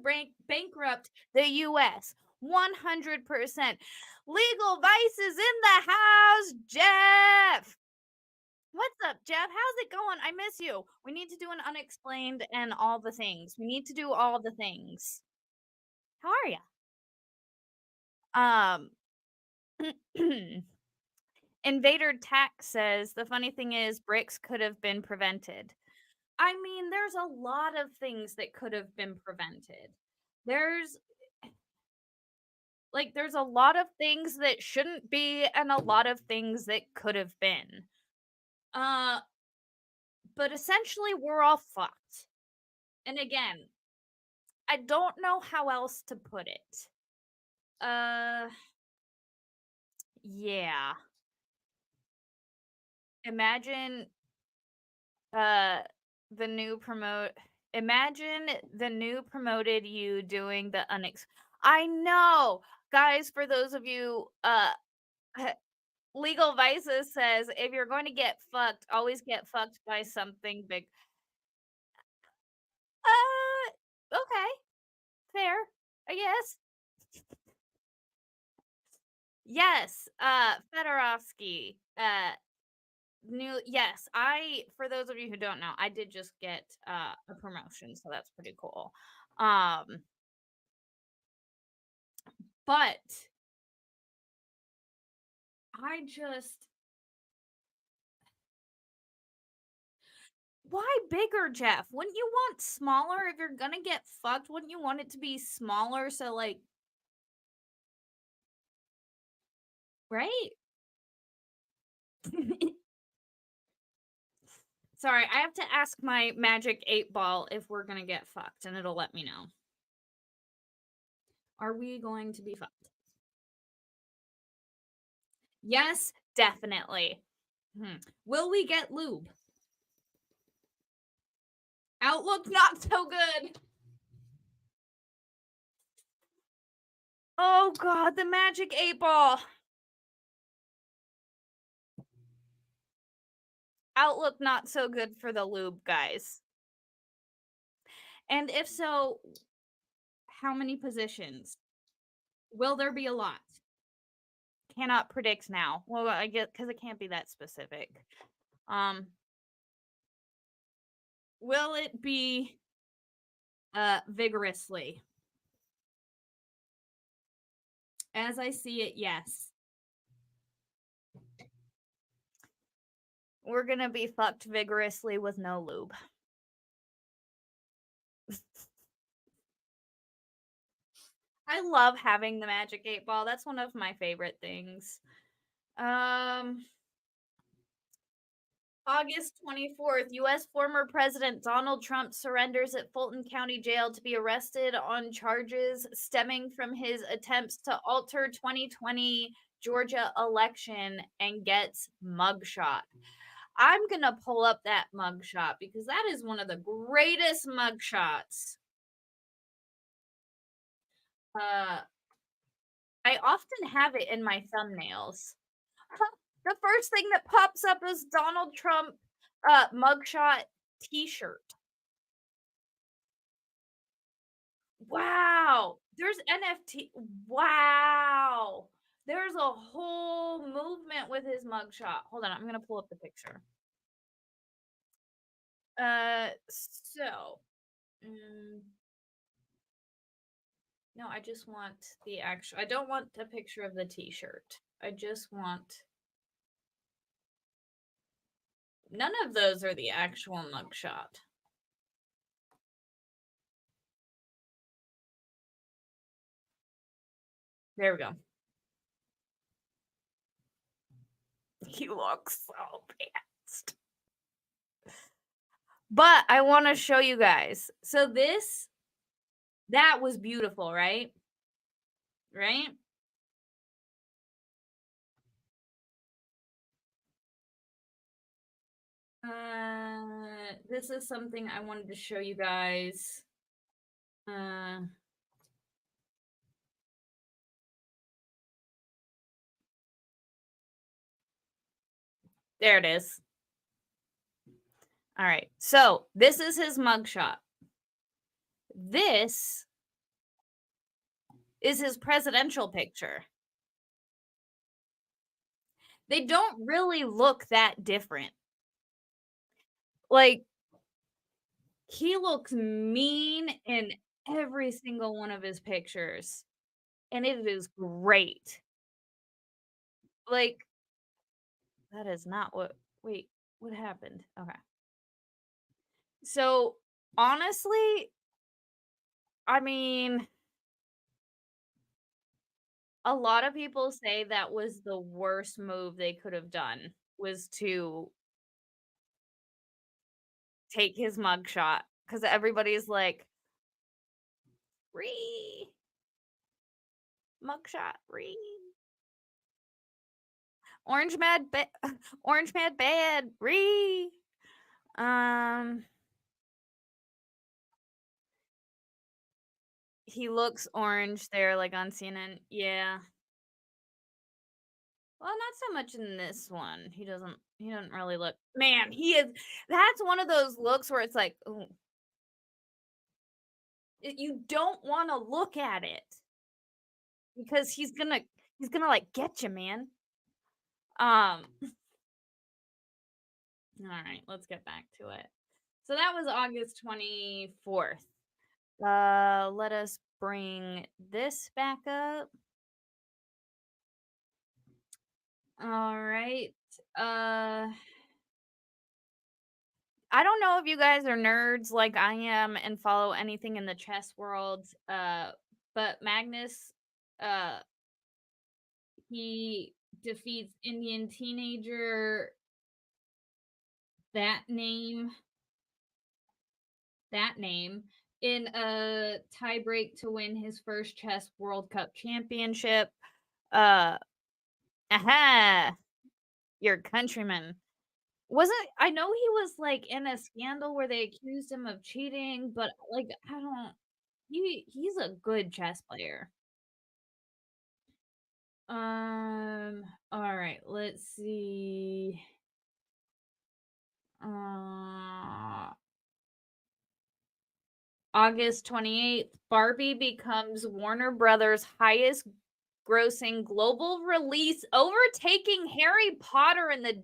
bankrupt the US 100%. Legal Vice is in the house, Jeff. What's up, Jeff? How's it going? I miss you. We need to do an unexplained and all the things. We need to do all the things. How are you? Invader Tax says the funny thing is BRICS could have been prevented. I mean, there's a lot of things that could have been prevented. There's there's a lot of things that shouldn't be and a lot of things that could have been. Uh but essentially we're all fucked. And again, I don't know how else to put it. Uh yeah. Imagine, uh, the new promote imagine the new promoted you doing the unex I know! Guys, for those of you, Legal Vices says, "If you're going to get fucked, always get fucked by something big." Okay, fair, I guess. Yes, Fedorovsky, new yes, for those of you who don't know, I did just get, a promotion, so that's pretty cool. Um, but I just why bigger, Jeff? Wouldn't you want smaller if you're gonna get fucked? Wouldn't you want it to be smaller so, like right? Sorry, I have to ask my magic 8 ball if we're gonna get fucked, and it'll let me know. Are we going to be fucked? Yes, definitely. Hmm. Will we get lube? Outlook not so good. Oh god, the magic 8 ball. Outlook not so good for the lube, guys. And if so, how many positions? Will there be a lot? Cannot predict now. Well, I get because it can't be that specific. Um, will it be vigorously? As I see it, yes. We're gonna be fucked vigorously with no lube. I love having the magic 8 ball. That's one of my favorite things. Um August 24th, US former President Donald Trump surrenders at Fulton County Jail to be arrested on charges stemming from his attempts to alter 2020 Georgia election and gets mugshot. I'm going to pull up that mugshot because that is one of the greatest mugshots. Uh I often have it in my thumbnails. The first thing that pops up is Donald Trump mugshot t-shirt. Wow. There's NFT. Wow. There's a whole movement with his mugshot. Hold on, I'm gonna pull up the picture. So, mm, no, I just want the actual. I don't want a picture of the T-shirt. I just want. None of those are the actual mugshot. There we go. He looks so pissed. But I want to show you guys. So that was beautiful, right? Right? This is something I wanted to show you guys. Uh, there it is. All right. So this is his mugshot. This is his presidential picture. They don't really look that different. Like, he looks mean in every single one of his pictures, and it is great. Like, that is not what. Wait, what happened? Okay. So, honestly, I mean, a lot of people say that was the worst move they could have done, was to take his mugshot because everybody's like, "Ree, mugshot, ree." Orange Mad ba Orange Mad Bad, Ree. Um, he looks orange there, like, on CNN. Yeah. Well, not so much in this one. He doesn't really look, man, he is that's one of those looks where it's like, "Ooh," you don't wanna look at it because he's gonna, like, get you, man. Um, alright, let's get back to it. So that was August 24th. Let us bring this back up. Alright, uh I don't know if you guys are nerds like I am and follow anything in the chess world, but Magnus, uh, he defeats Indian teenager, that name, that name, in a tiebreak to win his first chess World Cup championship. Uh, aha, your countryman. Wasn't I know he was like in a scandal where they accused him of cheating, but like I don't he's a good chess player. All right, let's see. Uh, August 28th, Barbie becomes Warner Brothers' highest grossing global release, overtaking Harry Potter and the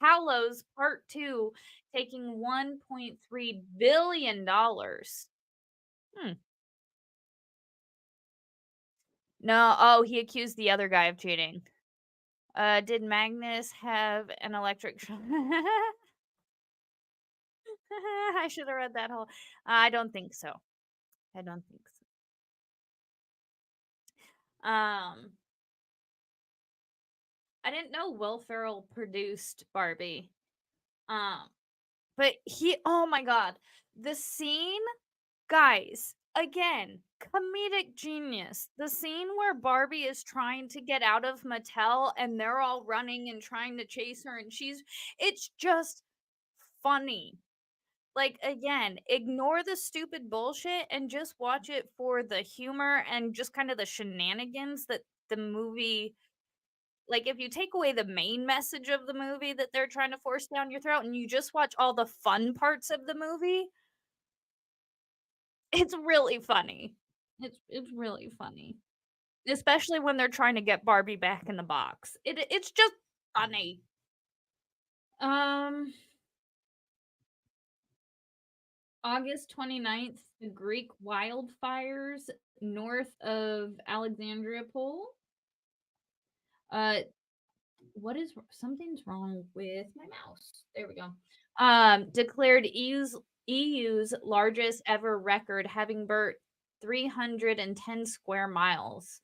Hallows Part 2, taking $1.3 billion dollars. Hmm. No, oh, he accused the other guy of cheating. Did Magnus have an electric I should have read that whole I don't think so. I don't think so. I didn't know Will Ferrell produced Barbie. Um, but he oh my god. The scene, guys, again, comedic genius. The scene where Barbie is trying to get out of Mattel and they're all running and trying to chase her and it's just funny. Like, again, ignore the stupid bullshit and just watch it for the humor and just kind of the shenanigans that the movie like, if you take away the main message of the movie that they're trying to force down your throat and you just watch all the fun parts of the movie, it's really funny. It's really funny, especially when they're trying to get Barbie back in the box. It's just funny. Um, August 29th, the Greek wildfires north of Alexandria Pole. Uh, something's wrong with my mouse. There we go. Declared EU's largest ever record, having burnt 310 square miles.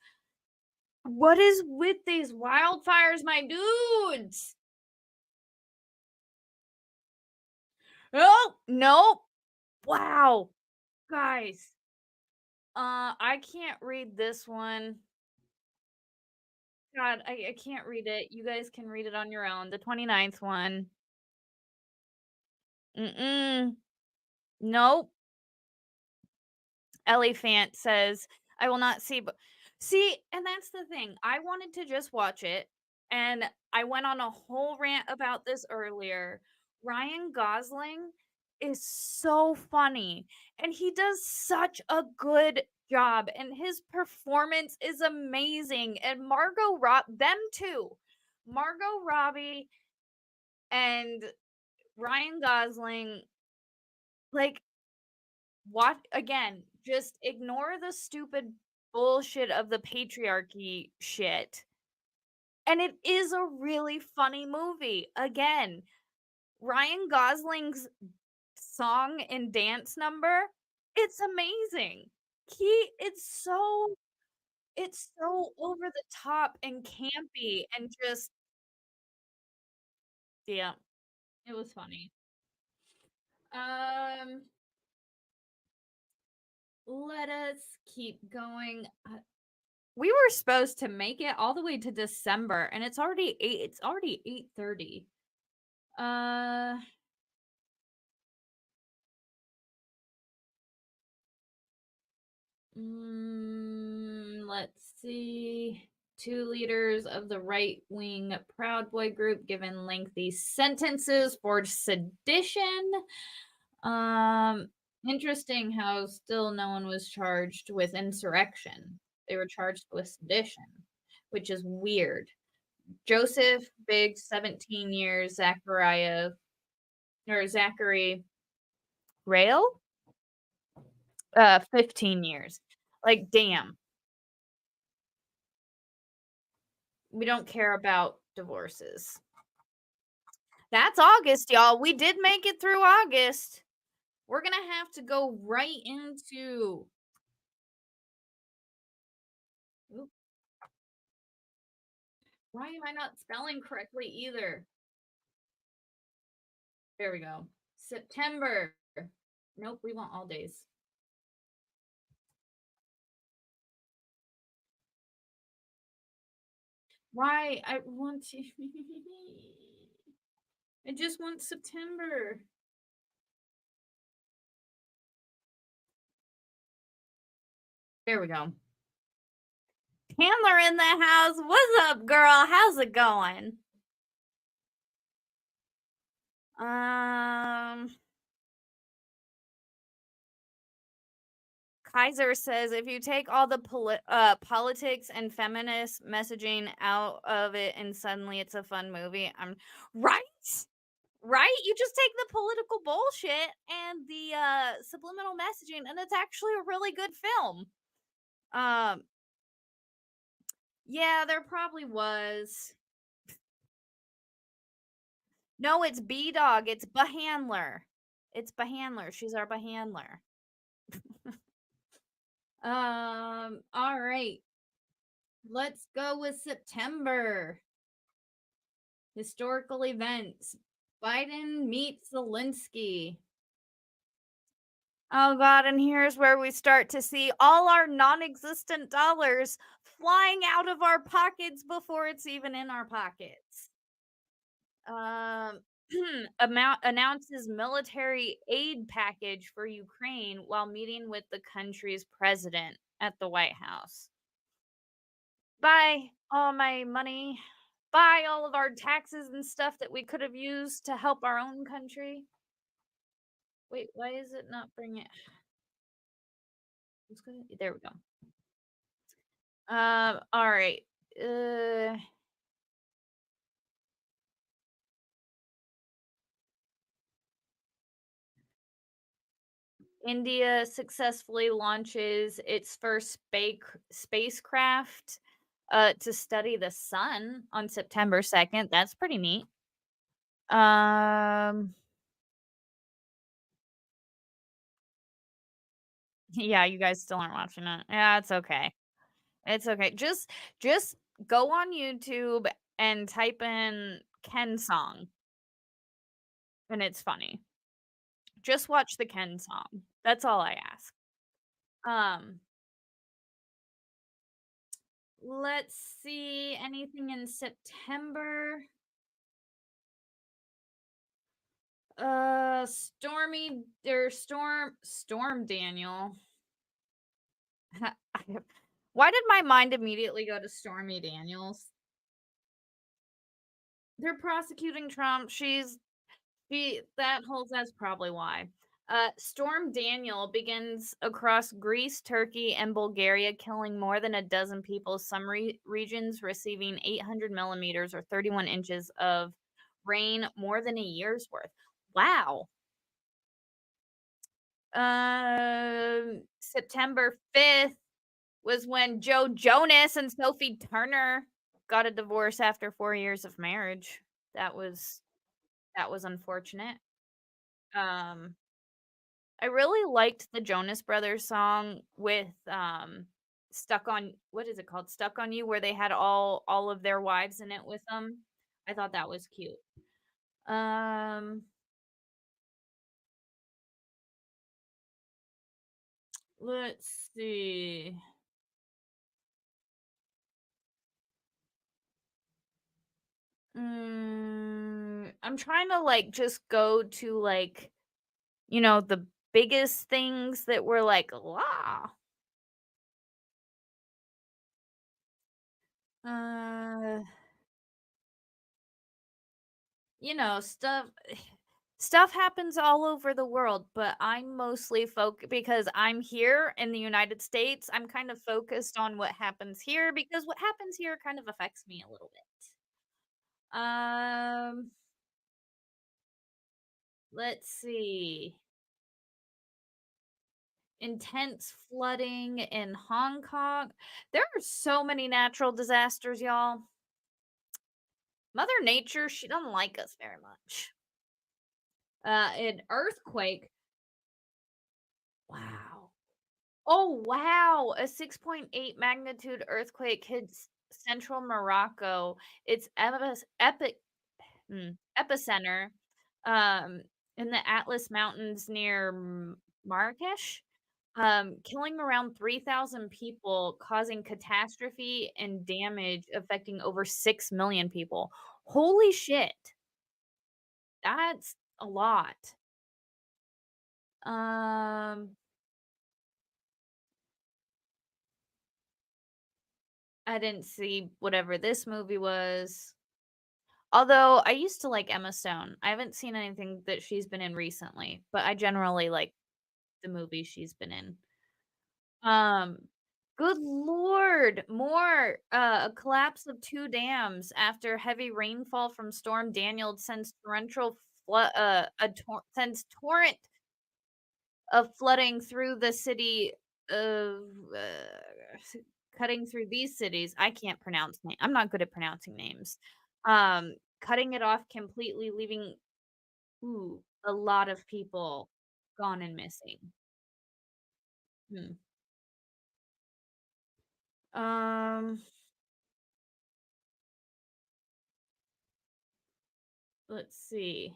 What is with these wildfires, my dudes? Oh, nope. Wow, guys. I can't read this one. God, I can't read it. You guys can read it on your own. The 29th one. Mm-mm. Nope. Elephant says, "I will not see." But see, and that's the thing. I wanted to just watch it, and I went on a whole rant about this earlier. Ryan Gosling is so funny, and he does such a good job, and his performance is amazing. And them too, Margot Robbie and Ryan Gosling, like what again, just ignore the stupid bullshit of the patriarchy shit. And it is a really funny movie. Again, Ryan Gosling's song and dance number, it's amazing. He it's so over the top and campy and just yeah, it was funny. Um, let us keep going. We were supposed to make it all the way to December, and it's already 8:30. Uh, let's see. 2 leaders of the right wing Proud Boy group given lengthy sentences for sedition. Um, Interesting how still no one was charged with insurrection. They were charged with sedition, which is weird. Joseph Big, 17 years, Zachary Rail, 15 years. Like, damn, we don't care about divorces. That's August, y'all. We did make it through August. We're gonna have to go right into. Oop, why am I not spelling correctly either? There we go. September. Nope, we want all days. Why? I want to. I just want September. There we go. Chandler in the house. What's up, girl? How's it going? Um, Kaiser says if you take all the politics and feminist messaging out of it, and suddenly it's a fun movie. I'm right, right. You just take the political bullshit and the subliminal messaging, and it's actually a really good film. Um, yeah, there probably was. No, it's B Dog. It's Bahandler. It's Bahandler. She's our Bahandler. All right. Let's go with September. Historical events. Biden meets Zelensky. Oh god, and here's where we start to see all our non-existent dollars flying out of our pockets before it's even in our pockets. Um announces military aid package for Ukraine while meeting with the country's president at the White House. Buy all my money, buy all of our taxes and stuff that we could have used to help our own country. Wait, why is it not bringing it? There we go. All right. Uh, India successfully launches its first spacecraft to study the sun on September 2nd. That's pretty neat. Um, yeah, you guys still aren't watching it. Yeah, it's okay. It's okay. Just go on YouTube and type in Ken song, and it's funny. Just watch the Ken song. That's all I ask. Um, let's see anything in September. Stormy or Storm Daniel. Why did my mind immediately go to Stormy Daniels? They're prosecuting Trump. That's probably why. Storm Daniel begins across Greece, Turkey, and Bulgaria, killing more than a dozen people. Some regions receiving 800 millimeters or 31 inches of rain, more than a year's worth. Wow. September 5th was when Joe Jonas and Sophie Turner got a divorce after 4 years of marriage. That was that was unfortunate. Um, I really liked the Jonas Brothers song with Stuck on what is it called? Stuck on You, where they had all of their wives in it with them. I thought that was cute. Um, let's see. I'm trying to, like, just go to, like, the biggest things that were like, "Wow." Uh, stuff stuff happens all over the world, but I'm mostly because I'm here in the United States, I'm kind of focused on what happens here because what happens here kind of affects me a little bit. Um, let's see. Intense flooding in Hong Kong. There are so many natural disasters, y'all. Mother Nature, she doesn't like us very much. An earthquake. Wow. Oh, wow. A 6.8 magnitude earthquake hits central Morocco. Its epicenter um, in the Atlas Mountains near Marrakesh, killing around 3,000 people, causing catastrophe and damage affecting over 6 million people. Holy shit. That's a lot. Um, I didn't see whatever this movie was. Although I used to like Emma Stone. I haven't seen anything that she's been in recently, but I generally like the movies she's been in. Um, good lord, more a collapse of two dams after heavy rainfall from Storm Daniel sends torrential sends torrent of flooding through the city of cutting through these cities. I can't pronounce name. I'm not good at pronouncing names. Cutting it off completely, leaving a lot of people gone and missing. Hmm. Um, let's see.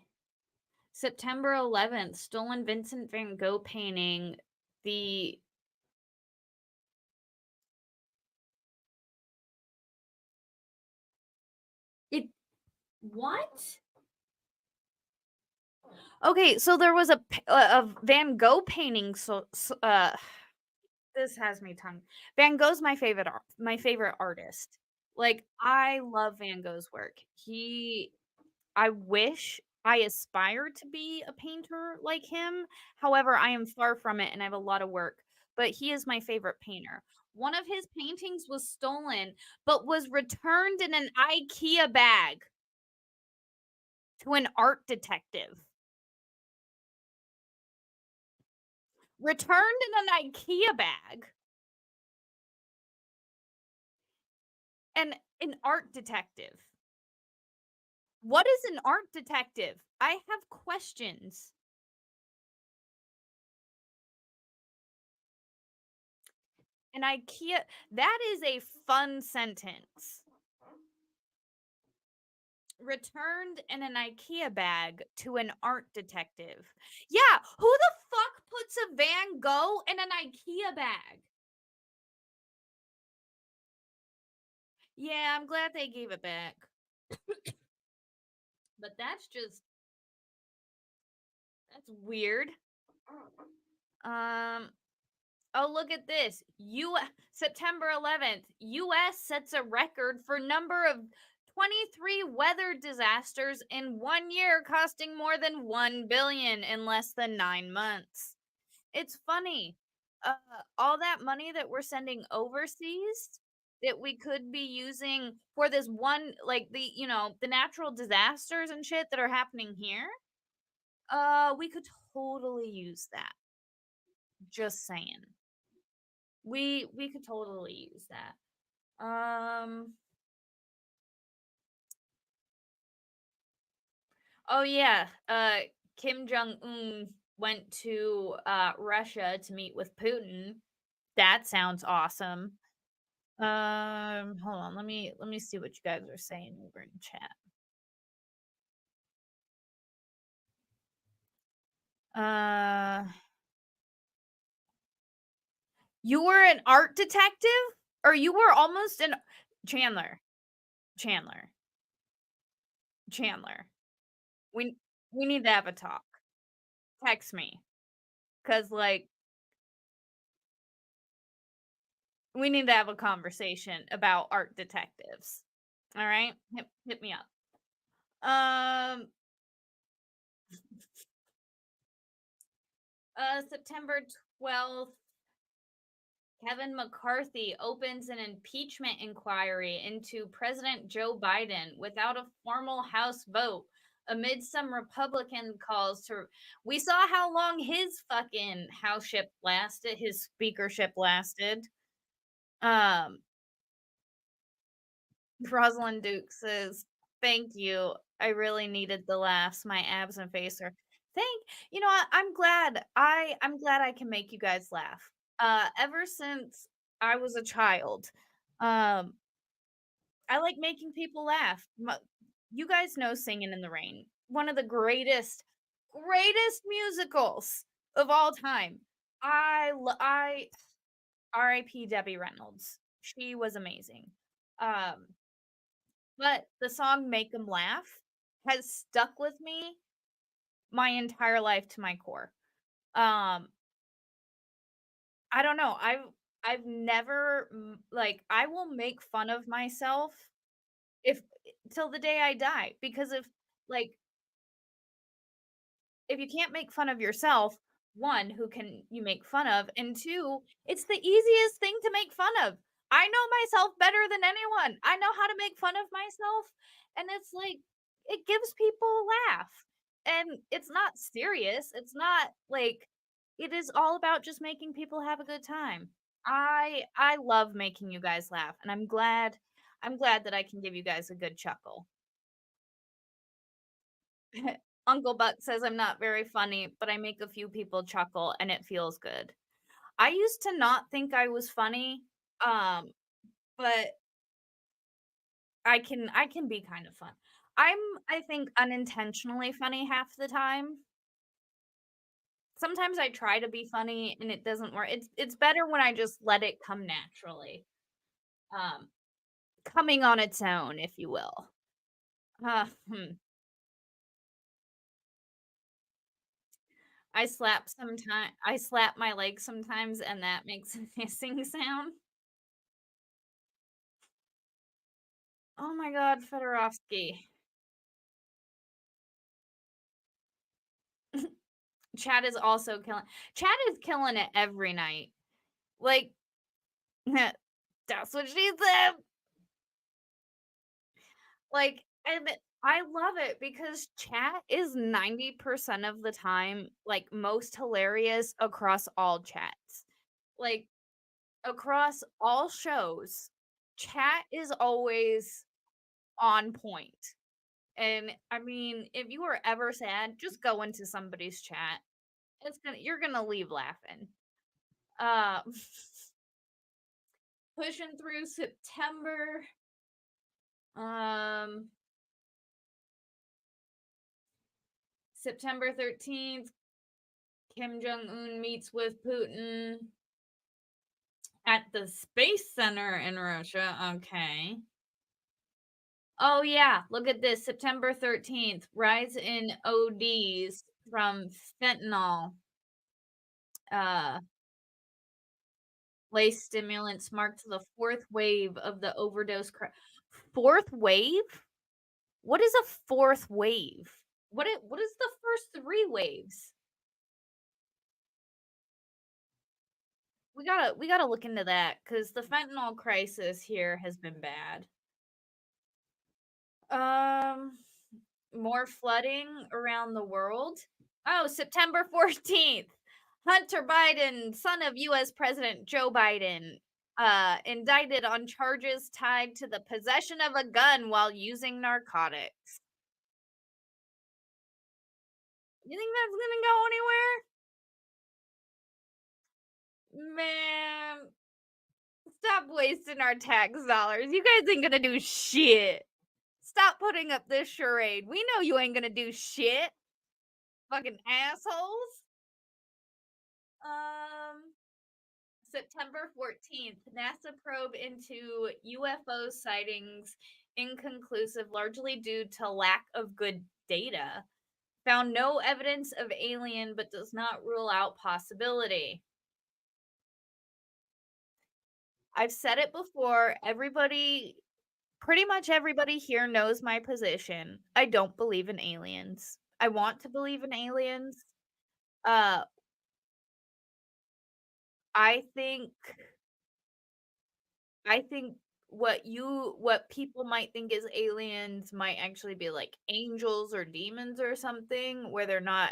September 11th, stolen Vincent van Gogh painting. The it what? Okay, so there was a Van Gogh painting. This has me tongue. Van Gogh's my favorite artist. Like I love Van Gogh's work. I wish I aspired to be a painter like him. However, I am far from it and I have a lot of work. But he is my favorite painter. One of his paintings was stolen, but was returned in an IKEA bag to an art detective. Returned in an IKEA bag. And an art detective. What is an art detective? I have questions. An IKEA, that is a fun sentence. Returned in an IKEA bag to an art detective. Yeah, who the fuck puts a Van Gogh in an IKEA bag? Yeah, I'm glad they gave it back. But that's weird. Um Oh, look at this. September 11th, US sets a record for number of 23 weather disasters in 1 year costing more than 1 billion in less than 9 months. It's funny. Uh, all that money that we're sending overseas that we could be using for this one like the natural disasters and shit that are happening here. We could totally use that. Just saying. We could totally use that. Um, oh yeah, Kim Jong Un went to Russia to meet with Putin. That sounds awesome. Hold on, let me see what you guys are saying over in chat. Uh, you were an art detective, or you were almost an Chandler, Chandler, Chandler. We we need to have a talk. Text me, cause like, we need to have a conversation about art detectives. Alright? Hit me up. September 12th, Kevin McCarthy opens an impeachment inquiry into President Joe Biden without a formal House vote amid some Republican calls to. We saw how long his fucking houseship lasted, his speakership lasted. Um, Rosalind Duke says, "Thank you. I really needed the laughs. My abs and face are." Thank you know what? I'm glad I can make you guys laugh. Ever since I was a child, um, I like making people laugh. You guys know Singing in the Rain, one of the greatest musicals of all time. I R.I.P. Debbie Reynolds. She was amazing. Um, but the song "Make 'Em Laugh" has stuck with me my entire life to my core. Um, I don't know. I've never like I will make fun of myself if till the day I die because if like if you can't make fun of yourself, one, who can you make fun of? And two, it's the easiest thing to make fun of. I know myself better than anyone. I know how to make fun of myself. And it's like, it gives people a laugh. And it's not serious. It's not like, it is all about just making people have a good time. I love making you guys laugh and I'm glad that I can give you guys a good chuckle. Uncle Buck says I'm not very funny, but I make a few people chuckle and it feels good. I used to not think I was funny, um, but I can be kind of fun. I'm I think unintentionally funny half the time. Sometimes I try to be funny and it doesn't work. It's better when I just let it come naturally. Um, coming on its own, if you will. Hmm. I slap my leg sometimes and that makes a hissing sound. Oh my god, Fedorovsky. Chad is also killing Chad is killing it every night. Like, that's what she said. Like, and I love it because chat is 90% of the time, like, most hilarious across all chats. Like, across all shows, chat is always on point. And I mean, if you are ever sad, just go into somebody's chat. You're gonna leave laughing. Uh, pushing through September. Um, September 13th, Kim Jong Un meets with Putin at the Space Center in Russia. Okay. Oh, yeah. Look at this. September 13th, rise in ODs from fentanyl. Uh, Lay stimulants marked the fourth wave of the overdose. Fourth wave? What is a fourth wave? What is the first three waves? We gotta look into that because the fentanyl crisis here has been bad. Um, more flooding around the world. Oh, September 14th. Hunter Biden, son of US President Joe Biden, indicted on charges tied to the possession of a gun while using narcotics. You think that's gonna go anywhere? Man, stop wasting our tax dollars. You guys ain't gonna do shit. Stop putting up this charade. We know you ain't gonna do shit. Fucking assholes. Um, September 14th, NASA probe into UFO sightings inconclusive, largely due to lack of good data. Found no evidence of alien, but does not rule out possibility. I've said it before. Everybody, pretty much everybody here knows my position. I don't believe in aliens. I want to believe in aliens. Uh, I think I think what people might think is aliens might actually be like angels or demons or something where they're not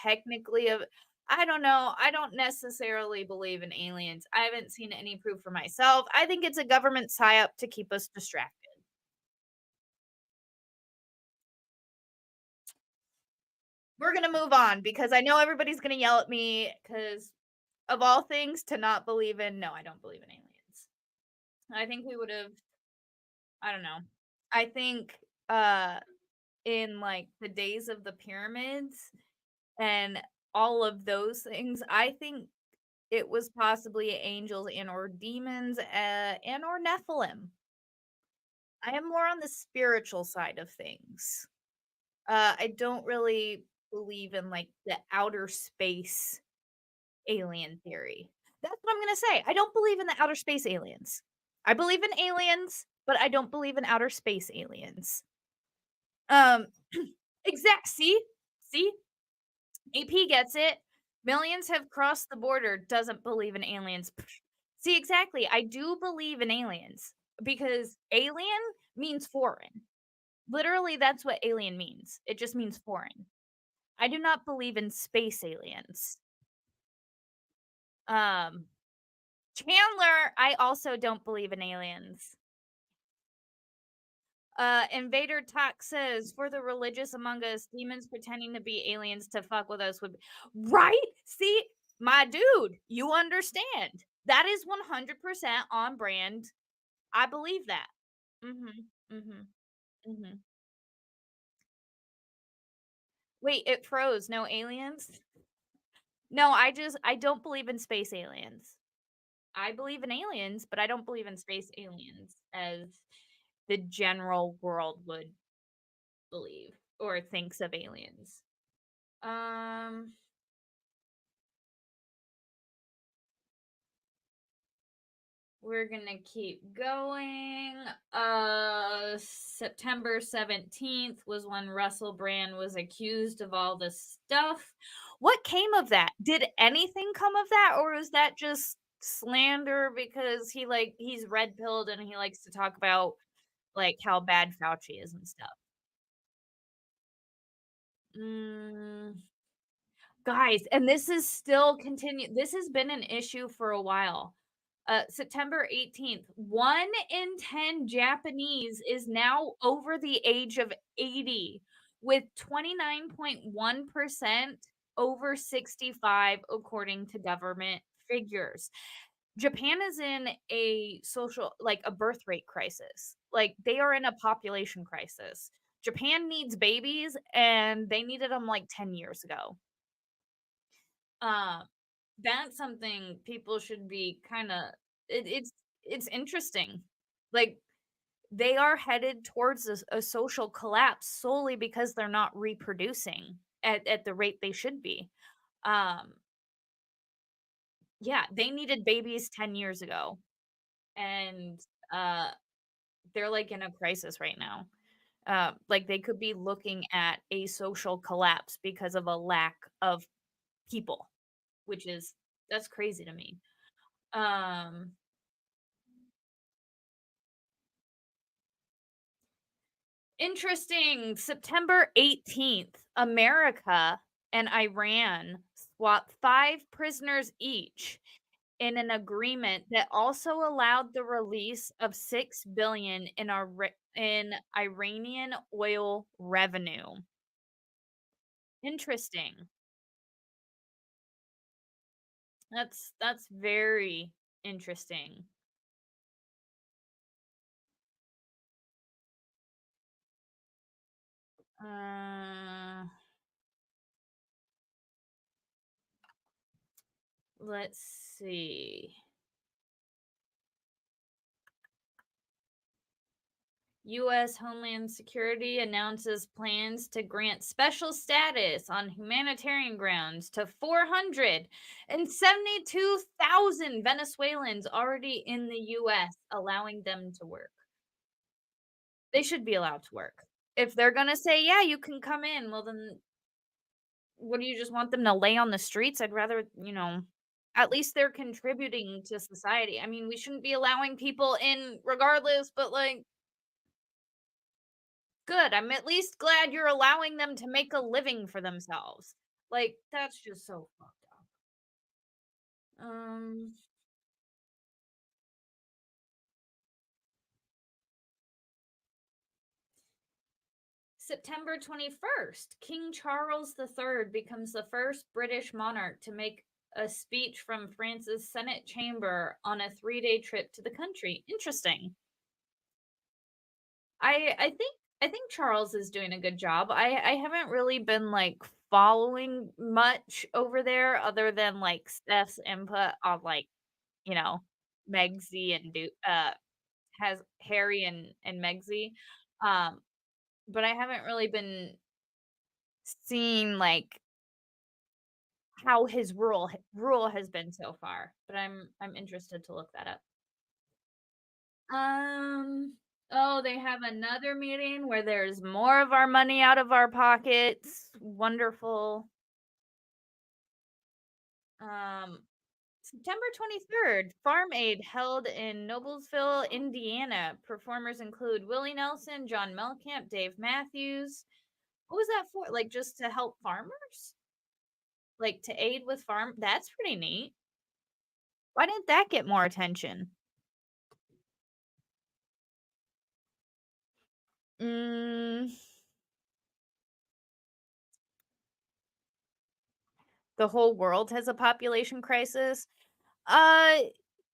technically of I don't know. I don't necessarily believe in aliens. I haven't seen any proof for myself. I think it's a government psyop to keep us distracted. We're gonna move on because I know everybody's gonna yell at me because of all things to not believe in. No, I don't believe in aliens. I think we would have. I don't know. I think uh in like the days of the pyramids and all of those things, I think it was possibly angels and or demons and or Nephilim. I am more on the spiritual side of things. I don't really believe in like the outer space alien theory. That's what I'm gonna say. I don't believe in the outer space aliens. I believe in aliens, but I don't believe in outer space aliens. Um, see, AP gets it. Millions have crossed the border. Doesn't believe in aliens. See, exactly. I do believe in aliens because alien means foreign. Literally, that's what alien means. It just means foreign. I do not believe in space aliens. Um, Chandler, I also don't believe in aliens. Invader Talk says, for the religious among us, demons pretending to be aliens to fuck with us would be right. See, my dude, you understand. That is 100% on brand. I believe that. Mm-hmm. Mm-hmm. Mm-hmm. Wait, it froze. No aliens? No, I don't believe in space aliens. I believe in aliens, but I don't believe in space aliens as the general world would believe or thinks of aliens. Um, we're gonna keep going. September 17th was when Russell Brand was accused of all this stuff. What came of that? Did anything come of that, or was that just slander because he's red pilled and he likes to talk about like how bad Fauci is and stuff? Mm, guys, and this is still continue this has been an issue for a while. September 18th, 1 in 10 Japanese is now over the age of 80, with 29.1% over 65, according to government figures. Japan is in a like a birth rate crisis. Like they are in a population crisis. Japan needs babies and they needed them like 10 years ago. Um, that's something people should be kinda it's interesting. Like, they are headed towards a social collapse solely because they're not reproducing at the rate they should be. Um, yeah, they needed babies 10 years ago, and, uh, they're, like, in a crisis right now. Like, they could be looking at a social collapse because of a lack of people, which is that's crazy to me. Um, Interesting. September 18th, America and Iran swapped 5 prisoners each in an agreement that also allowed the release of 6 billion in Iranian oil revenue. Interesting. That's very interesting. Uh, let's see. U.S. Homeland Security announces plans to grant special status on humanitarian grounds to 472,000 Venezuelans already in the U.S., allowing them to work. They should be allowed to work. If they're going to say, yeah, you can come in, well, then what do you just want them to lay on the streets? I'd rather, at least they're contributing to society. I mean, we shouldn't be allowing people in regardless, but like, good. I'm at least glad you're allowing them to make a living for themselves. Like, that's just so fucked up. Um, September 21st, King Charles III becomes the first British monarch to make a speech from France's Senate chamber on a 3-day trip to the country. Interesting. I think Charles is doing a good job. I haven't really been like following much over there other than like Steph's input on like, you know, Megsy and has Harry and Megsy. Um, but I haven't really been seeing like how his rule has been so far. But I'm interested to look that up. Oh, they have another meeting where there's more of our money out of our pockets. Wonderful. Um, September 23rd, Farm Aid held in Noblesville, Indiana. Performers include Willie Nelson, John Mellencamp, Dave Matthews. What was that for? Like just to help farmers? Like to aid with farm? That's pretty neat. Why didn't that get more attention? Mm, the whole world has a population crisis. Uh,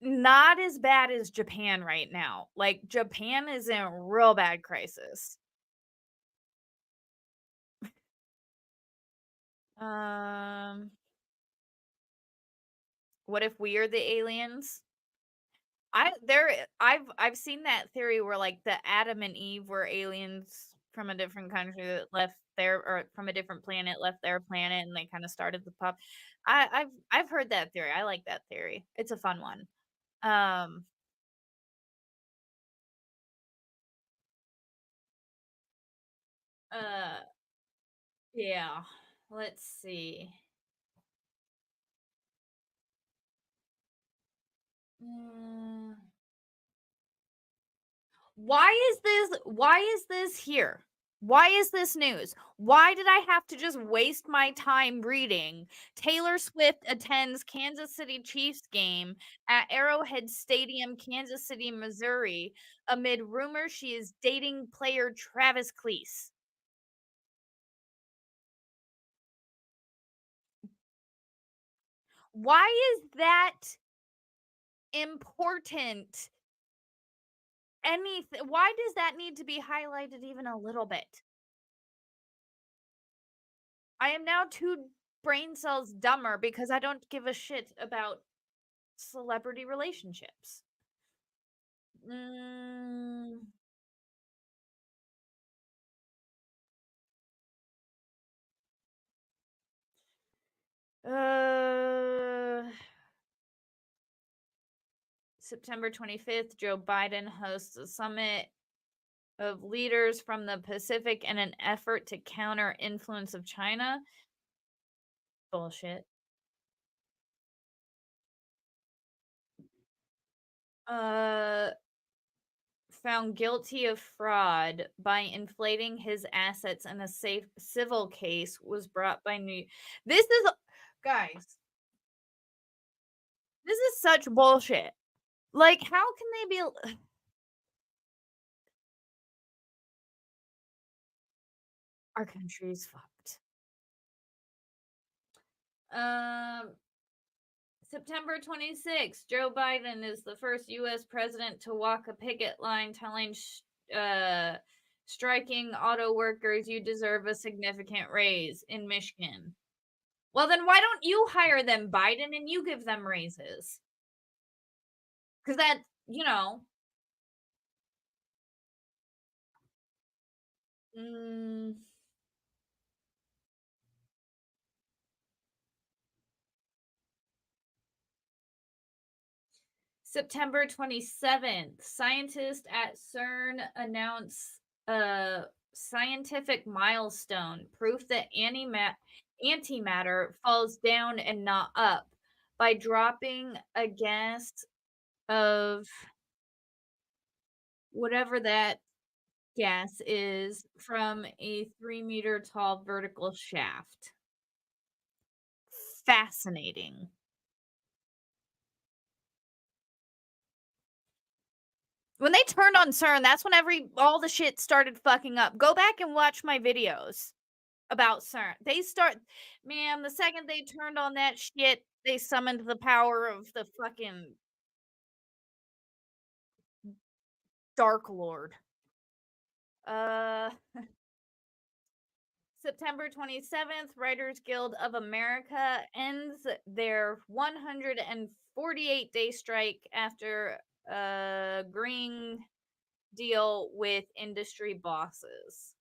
not as bad as Japan right now. Like Japan is in real bad crisis. Um, what if we are the aliens? I've seen that theory where like the Adam and Eve were aliens from a different country that left their or from a different planet left their planet and they kind of started the pop. I've heard that theory. I like that theory. It's a fun one. Um uh yeah. Let's see. Mm, why is this here? Why is this news? Why did I have to just waste my time reading Taylor Swift attends Kansas City Chiefs game at Arrowhead Stadium, Kansas City, Missouri, amid rumors she is dating player Travis Cleese? Why is that important? Anything? Why does that need to be highlighted even a little bit? I am now 2 brain cells dumber because I don't give a shit about celebrity relationships. Mm, uh, September 25th, Joe Biden hosts a summit of leaders from the Pacific in an effort to counter influence of China. Bullshit. Uh, found guilty of fraud by inflating his assets in a safe civil case was brought by New. This is guys. This is such bullshit. Like, how can they be our country's fucked. Um, September 26th, Joe Biden is the first US president to walk a picket line telling striking auto workers you deserve a significant raise in Michigan. Well, then why don't you hire them, Biden, and you give them raises? Because that, you know, Mm, September 27th, scientists at CERN announce a scientific milestone, proof that antimatter falls down and not up by dropping a gas of whatever that gas is from a 3-meter tall vertical shaft. Fascinating. When they turned on CERN, that's when all the shit started fucking up. Go back and watch my videos about CERN. Man, the second they turned on that shit, they summoned the power of the fucking Dark Lord. Uh, September 27th, Writers Guild of America ends their 148-day strike after agreeing deal with industry bosses.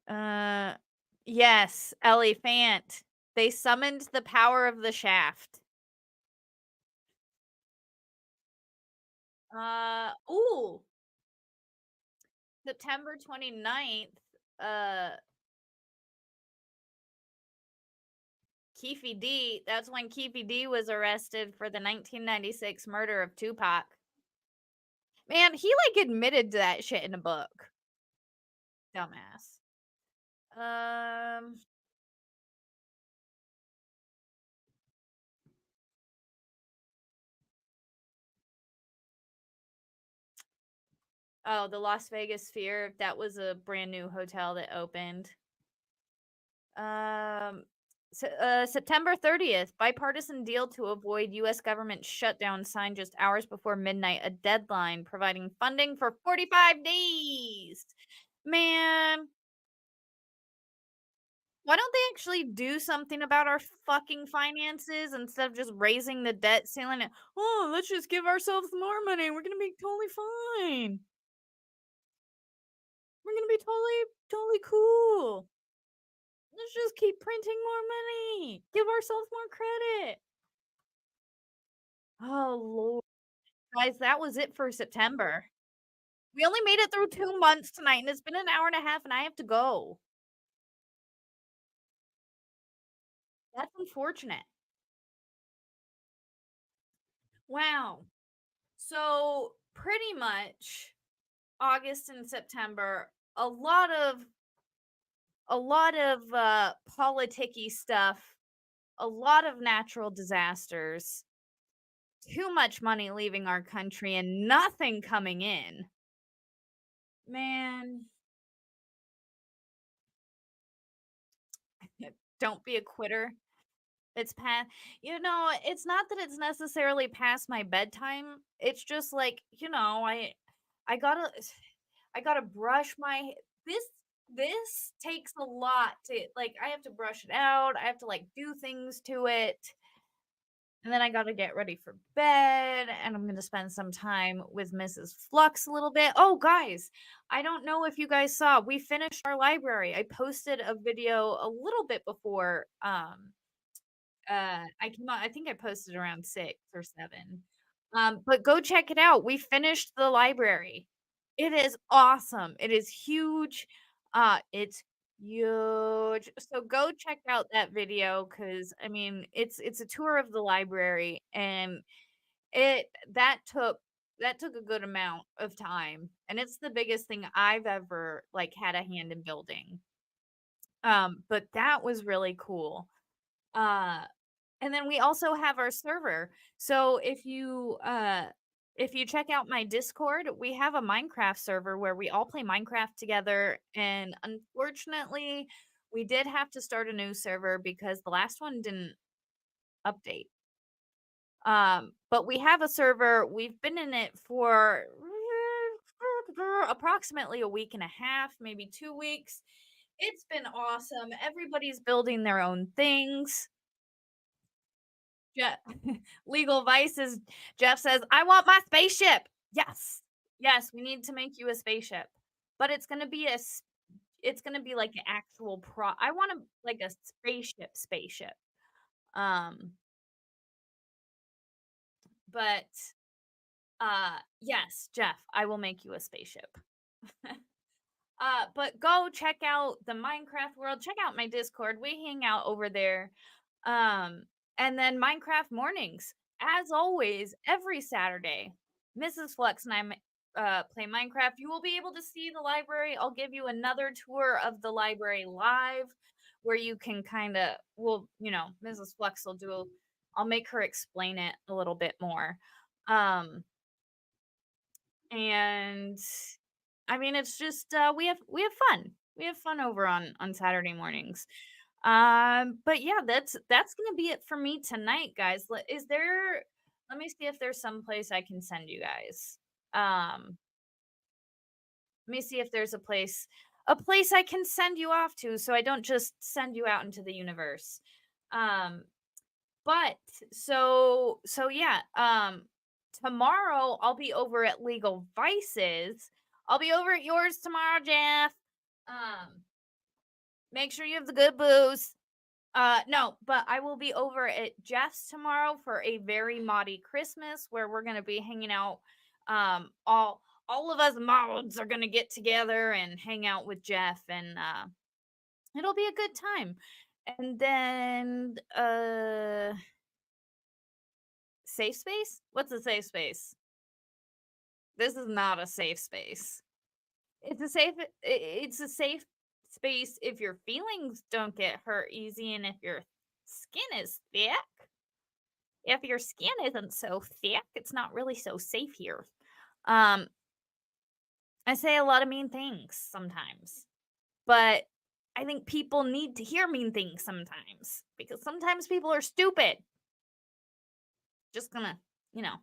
Uh, yes, Elephant. They summoned the power of the shaft. Ooh, September 29th, Keefe D. That's when Keefe D was arrested for the 1996 murder of Tupac. Man, he like admitted to that shit in a book. Dumbass. Um, oh, the Las Vegas Sphere. That was a brand new hotel that opened. Um, September 30th, bipartisan deal to avoid U.S. government shutdown signed just hours before midnight, a deadline providing funding for 45 days. Man, why don't they actually do something about our fucking finances instead of just raising the debt ceiling? And, oh, let's just give ourselves more money. We're gonna be totally fine. We're gonna be totally cool. Let's just keep printing more money. Give ourselves more credit. Oh, Lord. Guys, that was it for September. We only made it through 2 months tonight, and it's been an hour and a half, and I have to go. That's unfortunate. Wow. So, pretty much August and September, a lot of politicky stuff, a lot of natural disasters, too much money leaving our country, and nothing coming in. Man, don't be a quitter. It's past it's not that it's necessarily past my bedtime. It's just like, I gotta I gotta brush my this this takes a lot to like I have to brush it out. I have to like do things to it. And then I gotta get ready for bed, and I'm gonna spend some time with Mrs. Flux a little bit. Oh, guys, I don't know if you guys saw, we finished our library. I posted a video a little bit before I came out I think I posted around 6 or 7. But go check it out. We finished the library. It is awesome. It is huge. It's huge. So go check out that video because I mean, it's a tour of the library, and it that took a good amount of time, and it's the biggest thing I've ever, like, had a hand in building. But that was really cool. Uh and then we also have our server. So if you check out my Discord, we have a Minecraft server where we all play Minecraft together, and unfortunately, we did have to start a new server because the last one didn't update. But we have a server. We've been in it for approximately a week and a half, maybe 2 weeks. It's been awesome. Everybody's building their own things. Jeff, legal vices. Jeff says, "I want my spaceship." Yes, yes, we need to make you a spaceship, but it's gonna be like an actual I want to like a spaceship. Um, but yes, Jeff, I will make you a spaceship. But go check out the Minecraft world. Check out my Discord. We hang out over there. Um, and then Minecraft mornings, as always, every Saturday. Mrs. Flux and play Minecraft. You will be able to see the library. I'll give you another tour of the library live, where you can kind of, well, Mrs. Flux will do. I'll make her explain it a little bit more. Um, and I mean, it's just we have fun. We have fun over on Saturday mornings. But yeah, that's gonna be it for me tonight, guys. Is there? Let me see if there's some place I can send you guys. Let me see if there's a place I can send you off to, so I don't just send you out into the universe. Um, but so yeah, tomorrow I'll be over at Legal Vices. I'll be over at yours tomorrow, Jeff. Um, make sure you have the good booze. No, but I will be over at Jeff's tomorrow for a very moddy Christmas where we're gonna be hanging out. All of us mods are gonna get together and hang out with Jeff, and it'll be a good time. And then safe space? What's a safe space? This is not a safe space. It's a safe space if your feelings don't get hurt easy and if your skin is thick. If your skin isn't so thick, it's not really so safe here. Um I say a lot of mean things sometimes, but I think people need to hear mean things sometimes because sometimes people are stupid. Just gonna, you know,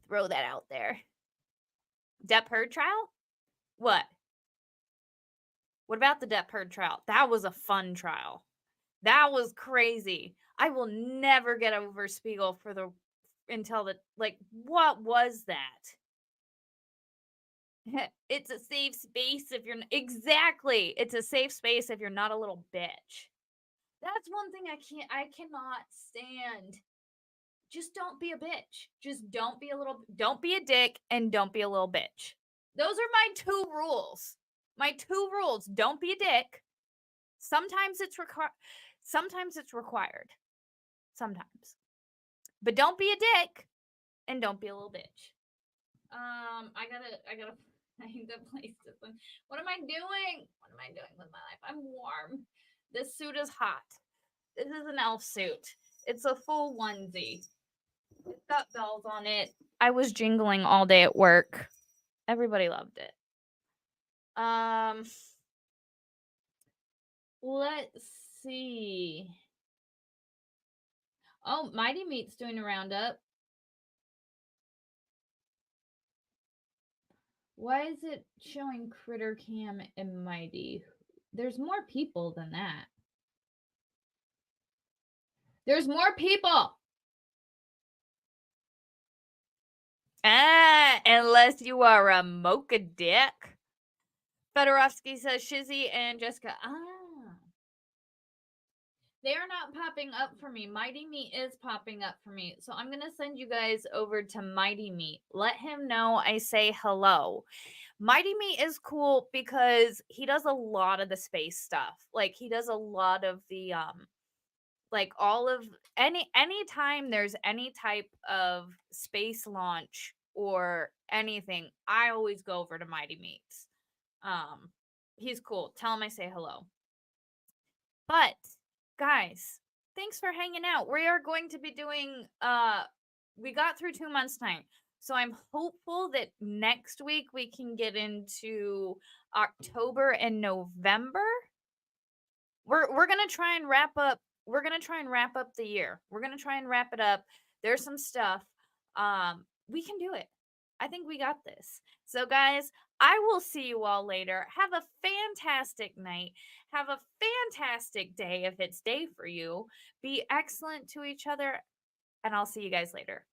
throw that out there. Depp Heard trial? What? What about the Depp Heard trial? That was a fun trial. That was crazy. I will never get over Spiegel until what was that? It's a safe space if you're exactly. It's a safe space if you're not a little bitch. That's one thing I cannot stand. Just don't be a bitch. Just don't be a dick and don't be a little bitch. Those are my two rules. My two rules. Don't be a dick. Sometimes it's required. Sometimes. But don't be a dick and don't be a little bitch. I gotta find a place to swim. What am I doing? What am I doing with my life? I'm warm. This suit is hot. This is an elf suit. It's a full onesie. It's got bells on it. I was jingling all day at work. Everybody loved it. Um, let's see. Oh, Mighty Meat's doing a roundup. Why is it showing Critter Cam and Mighty? There's more people than that. There's more people. Unless you are a mocha dick. Fedorovsky says Shizzy and Jessica. They are not popping up for me. Mighty Meat is popping up for me. So I'm going to send you guys over to Mighty Meat. Let him know I say hello. Mighty Meat is cool because he does a lot of the space stuff. Like he does a lot of the like all of anytime there's any type of space launch or anything, I always go over to Mighty Meats. He's cool. Tell him I say hello. But guys, thanks for hanging out. We are going to be doing we got through 2 months tonight. So I'm hopeful that next week we can get into October and November. We're going to try and wrap up the year. We're going to try and wrap it up. There's some stuff. We can do it. I think we got this. So guys, I will see you all later. Have a fantastic night. Have a fantastic day if it's day for you. Be excellent to each other. and I'll see you guys later.